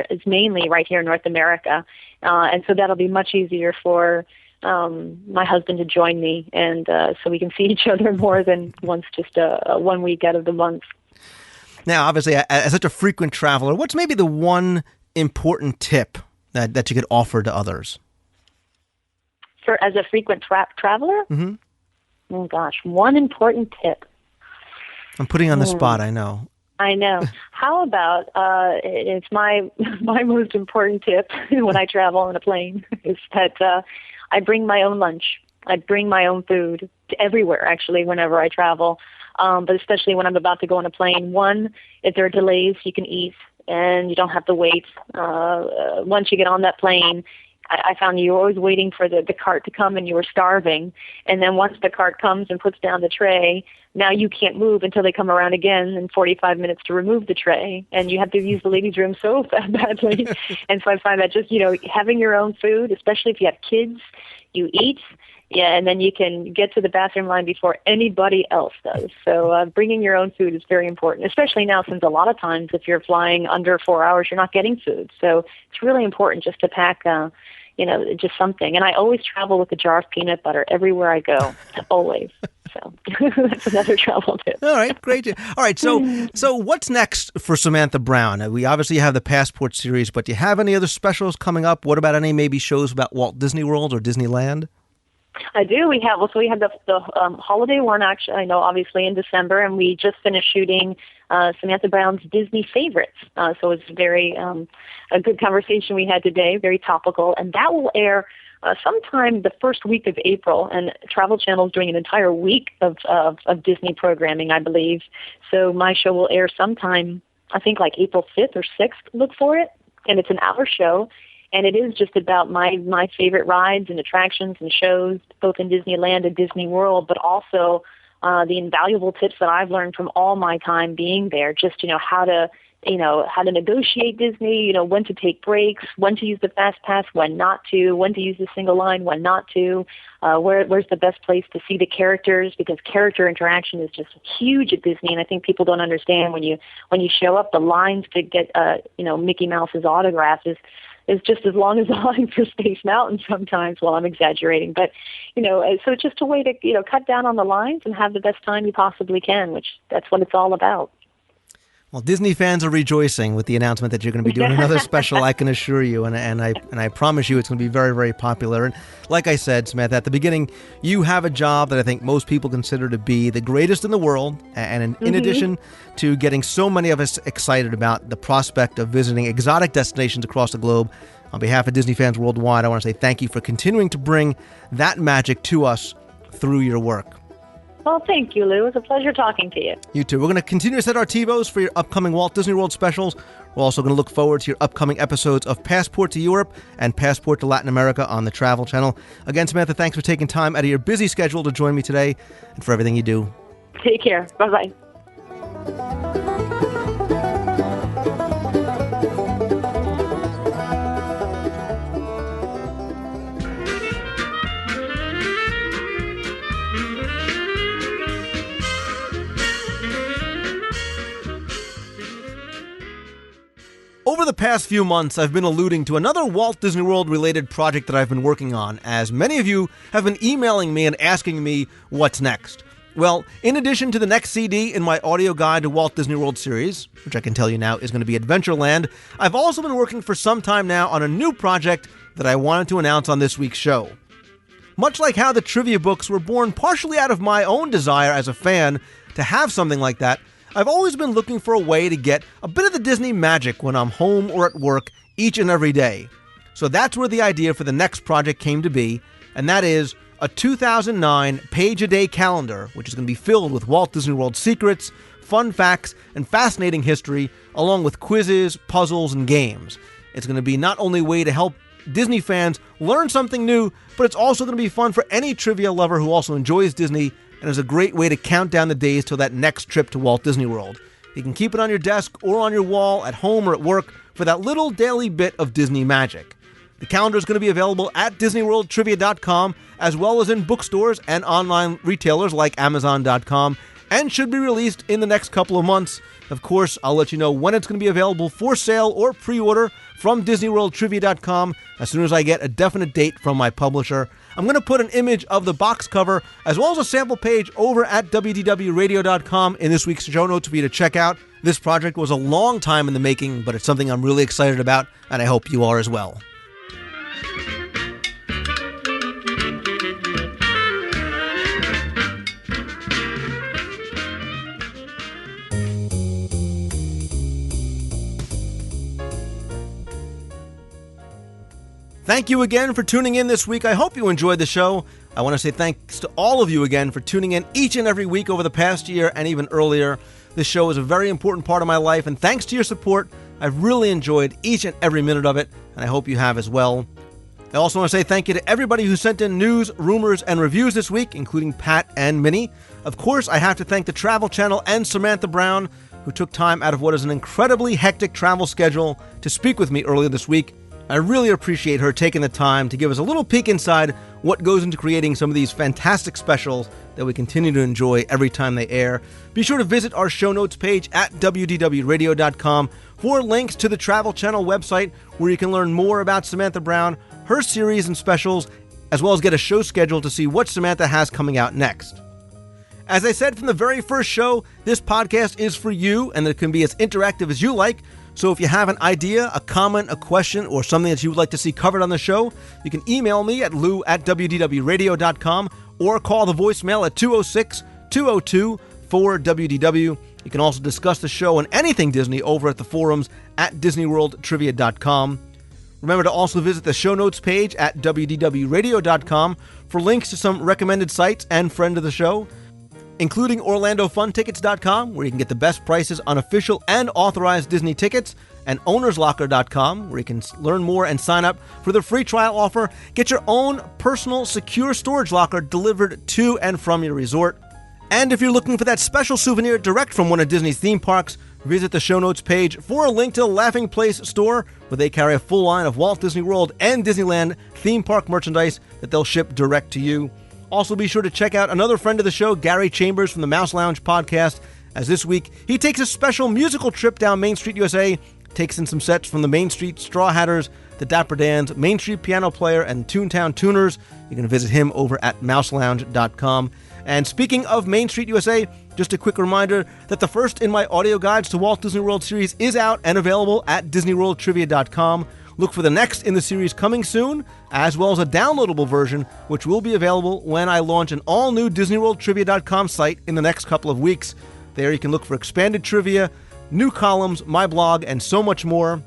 is mainly right here in North America. And so that'll be much easier for my husband to join me, and so we can see each other more than once, just 1 week out of the month. Now, obviously, as such a frequent traveler, what's maybe the one important tip that you could offer to others? As a frequent traveler? Mm-hmm. Oh, gosh, one important tip. I'm putting you on the spot, I know. I know. How about it's my most important tip when I travel on a plane is that I bring my own lunch. I bring my own food to everywhere, actually, whenever I travel, but especially when I'm about to go on a plane. One, if there are delays, you can eat, and you don't have to wait. Once you get on that plane, I found you were always waiting for the cart to come, and you were starving. And then once the cart comes and puts down the tray, now you can't move until they come around again in 45 minutes to remove the tray. And you have to use the ladies' room so badly. And so I find that just, having your own food, especially if you have kids, you eat, and then you can get to the bathroom line before anybody else does. So bringing your own food is very important, especially now since a lot of times if you're flying under 4 hours, you're not getting food. So it's really important just to pack just something. And I always travel with a jar of peanut butter everywhere I go, always. So that's another travel tip. All right, great. All right, so what's next for Samantha Brown? We obviously have the Passport series, but do you have any other specials coming up? What about any maybe shows about Walt Disney World or Disneyland? I do. We have the holiday one, actually, I know, obviously in December, and we just finished shooting Samantha Brown's Disney favorites. So it's very a good conversation we had today, very topical, and that will air sometime the first week of April, and Travel Channel is doing an entire week of Disney programming, I believe. So my show will air sometime, I think like April 5th or 6th, look for it, and it's an hour show. And it is just about my favorite rides and attractions and shows, both in Disneyland and Disney World, but also the invaluable tips that I've learned from all my time being there. Just how to negotiate Disney, when to take breaks, when to use the fast pass, when not to, when to use the single line, when not to, where's the best place to see the characters, because character interaction is just huge at Disney, and I think people don't understand when you show up, the lines to get Mickey Mouse's autograph is just as long as the line for Space Mountain sometimes. Well, I'm exaggerating, but so it's just a way to cut down on the lines and have the best time you possibly can, which that's what it's all about. Well, Disney fans are rejoicing with the announcement that you're going to be doing another special, I can assure you, and I promise you it's going to be very, very popular. And like I said, Samantha, at the beginning, you have a job that I think most people consider to be the greatest in the world, and in addition to getting so many of us excited about the prospect of visiting exotic destinations across the globe, on behalf of Disney fans worldwide, I want to say thank you for continuing to bring that magic to us through your work. Well, thank you, Lou. It was a pleasure talking to you. You too. We're going to continue to set our TiVos for your upcoming Walt Disney World specials. We're also going to look forward to your upcoming episodes of Passport to Europe and Passport to Latin America on the Travel Channel. Again, Samantha, thanks for taking time out of your busy schedule to join me today and for everything you do. Take care. Bye-bye. Over the past few months, I've been alluding to another Walt Disney World related project that I've been working on, as many of you have been emailing me and asking me what's next. Well, in addition to the next CD in my audio guide to Walt Disney World series, which I can tell you now is going to be Adventureland, I've also been working for some time now on a new project that I wanted to announce on this week's show. Much like how the trivia books were born partially out of my own desire as a fan to have something like that, I've always been looking for a way to get a bit of the Disney magic when I'm home or at work each and every day. So that's where the idea for the next project came to be, and that is a 2009 page-a-day calendar, which is going to be filled with Walt Disney World secrets, fun facts, and fascinating history, along with quizzes, puzzles, and games. It's going to be not only a way to help Disney fans learn something new, but it's also going to be fun for any trivia lover who also enjoys Disney, and is a great way to count down the days till that next trip to Walt Disney World. You can keep it on your desk or on your wall, at home or at work, for that little daily bit of Disney magic. The calendar is going to be available at DisneyWorldTrivia.com, as well as in bookstores and online retailers like Amazon.com, and should be released in the next couple of months. Of course, I'll let you know when it's going to be available for sale or pre-order from DisneyWorldTrivia.com as soon as I get a definite date from my publisher. I'm going to put an image of the box cover as well as a sample page over at WDWRadio.com in this week's show notes for you to check out. This project was a long time in the making, but it's something I'm really excited about, and I hope you are as well. Thank you again for tuning in this week. I hope you enjoyed the show. I want to say thanks to all of you again for tuning in each and every week over the past year and even earlier. This show is a very important part of my life, and thanks to your support, I've really enjoyed each and every minute of it, and I hope you have as well. I also want to say thank you to everybody who sent in news, rumors, and reviews this week, including Pat and Minnie. Of course, I have to thank the Travel Channel and Samantha Brown, who took time out of what is an incredibly hectic travel schedule to speak with me earlier this week. I really appreciate her taking the time to give us a little peek inside what goes into creating some of these fantastic specials that we continue to enjoy every time they air. Be sure to visit our show notes page at WDWRadio.com for links to the Travel Channel website, where you can learn more about Samantha Brown, her series and specials, as well as get a show schedule to see what Samantha has coming out next. As I said from the very first show, this podcast is for you, and it can be as interactive as you like. So if you have an idea, a comment, a question, or something that you would like to see covered on the show, you can email me at lou@wdwradio.com or call the voicemail at 206-202-4WDW. You can also discuss the show and anything Disney over at the forums at DisneyWorldTrivia.com. Remember to also visit the show notes page at WDWRadio.com for links to some recommended sites and friend of the show, including OrlandoFunTickets.com, where you can get the best prices on official and authorized Disney tickets, and OwnersLocker.com, where you can learn more and sign up for the free trial offer. Get your own personal secure storage locker delivered to and from your resort. And if you're looking for that special souvenir direct from one of Disney's theme parks, visit the show notes page for a link to the Laughing Place store, where they carry a full line of Walt Disney World and Disneyland theme park merchandise that they'll ship direct to you. Also, be sure to check out another friend of the show, Gary Chambers from the Mouse Lounge podcast, as this week he takes a special musical trip down Main Street, USA, takes in some sets from the Main Street Straw Hatters, the Dapper Dans, Main Street Piano Player, and Toontown Tuners. You can visit him over at mouselounge.com. And speaking of Main Street USA, just a quick reminder that the first in my audio guides to Walt Disney World series is out and available at DisneyWorldTrivia.com. Look for the next in the series coming soon, as well as a downloadable version, which will be available when I launch an all-new DisneyWorldTrivia.com site in the next couple of weeks. There you can look for expanded trivia, new columns, my blog, and so much more.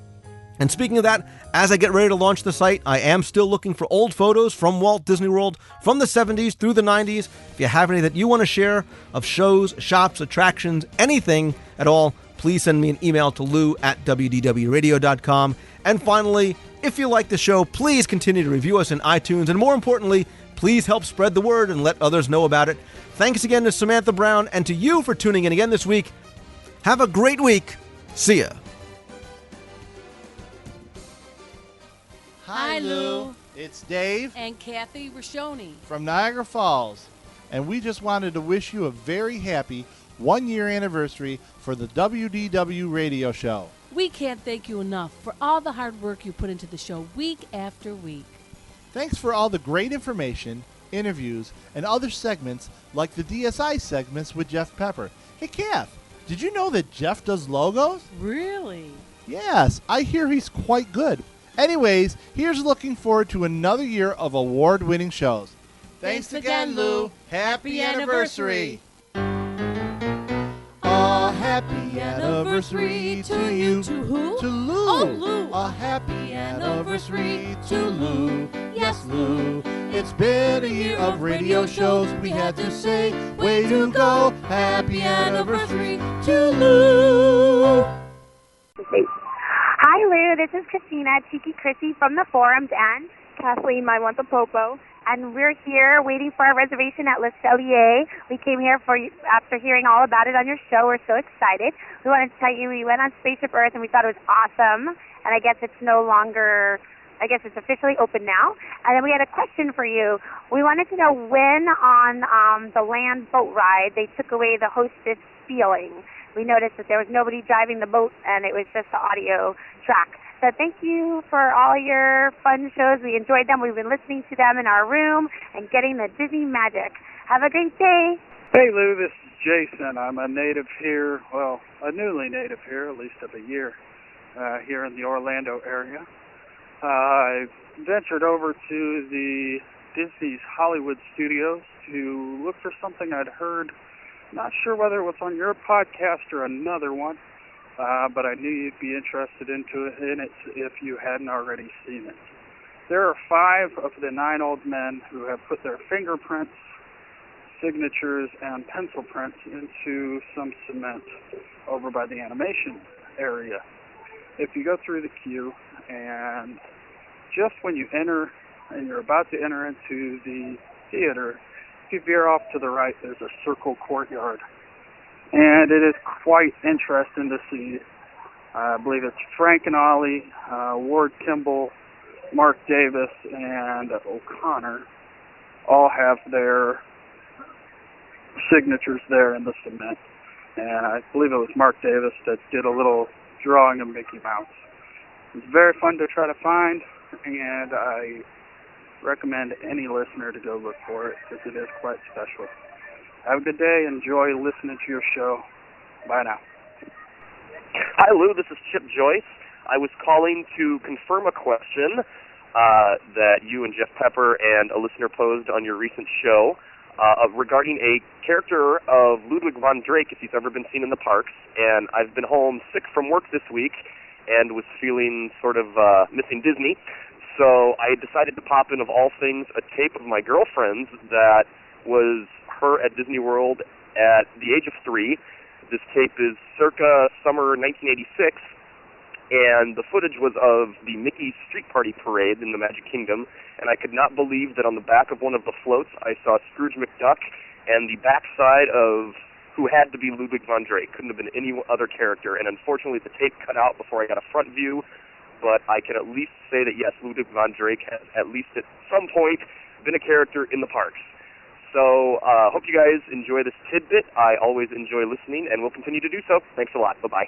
And speaking of that, as I get ready to launch the site, I am still looking for old photos from Walt Disney World from the 70s through the 90s. If you have any that you want to share of shows, shops, attractions, anything at all, please send me an email to lou@WDWRadio.com. And finally, if you like the show, please continue to review us in iTunes, and more importantly, please help spread the word and let others know about it. Thanks again to Samantha Brown and to you for tuning in again this week. Have a great week. See ya. Hi, Lou. It's Dave and Kathy Rashoni from Niagara Falls, and we just wanted to wish you a very happy one-year anniversary for the WDW radio show. We can't thank you enough for all the hard work you put into the show week after week. Thanks for all the great information, interviews, and other segments like the DSI segments with Jeff Pepper. Hey, Kath, did you know that Jeff does logos? Really? Yes, I hear he's quite good. Anyways, here's looking forward to another year of award-winning shows. Thanks again, Lou. Happy anniversary. A happy anniversary to you. To who? To Lou. Oh, Lou. A happy anniversary to Lou. Yes, Lou. It's been a year of radio shows. We had to say, way to go. Happy anniversary to Lou. Hi, Lou. This is Christina, Cheeky Chrissy from the Forums, and Kathleen, my Wanta Popo. And we're here waiting for our reservation at Le Cellier. We came here after hearing all about it on your show. We're so excited. We wanted to tell you we went on Spaceship Earth and we thought it was awesome. And I guess it's no longer, I guess it's officially open now. And then we had a question for you. We wanted to know when on the land boat ride they took away the hostess feeling. We noticed that there was nobody driving the boat and it was just the audio track. So thank you for all your fun shows. We enjoyed them. We've been listening to them in our room and getting the Disney magic. Have a great day. Hey, Lou, this is Jason. I'm a native here, well, a newly native here, at least of a year, here in the Orlando area. I ventured over to the Disney's Hollywood Studios to look for something I'd heard. Not sure whether it was on your podcast or another one. But I knew you'd be interested in it if you hadn't already seen it. There are 5 of the 9 old men who have put their fingerprints, signatures, and pencil prints into some cement over by the animation area. If you go through the queue, and just when you enter, and you're about to enter into the theater, if you veer off to the right, there's a circle courtyard. And it is quite interesting to see. I believe it's Frank and Ollie, Ward Kimball, Mark Davis, and O'Connor all have their signatures there in the cement. And I believe it was Mark Davis that did a little drawing of Mickey Mouse. It's very fun to try to find, and I recommend any listener to go look for it because it is quite special. Have a good day. Enjoy listening to your show. Bye now. Hi, Lou. This is Chip Joyce. I was calling to confirm a question that you and Jeff Pepper and a listener posed on your recent show regarding a character of Ludwig von Drake, if he's ever been seen in the parks. And I've been home sick from work this week and was feeling sort of missing Disney. So I decided to pop in, of all things, a tape of my girlfriend's that was her at Disney World at the age of 3. This tape is circa summer 1986, and the footage was of the Mickey Street Party Parade in the Magic Kingdom, and I could not believe that on the back of one of the floats I saw Scrooge McDuck, and the backside of who had to be Ludwig von Drake. Couldn't have been any other character, and unfortunately the tape cut out before I got a front view, but I can at least say that yes, Ludwig von Drake has at least at some point been a character in the parks. So, hope you guys enjoy this tidbit. I always enjoy listening, and will continue to do so. Thanks a lot. Bye-bye.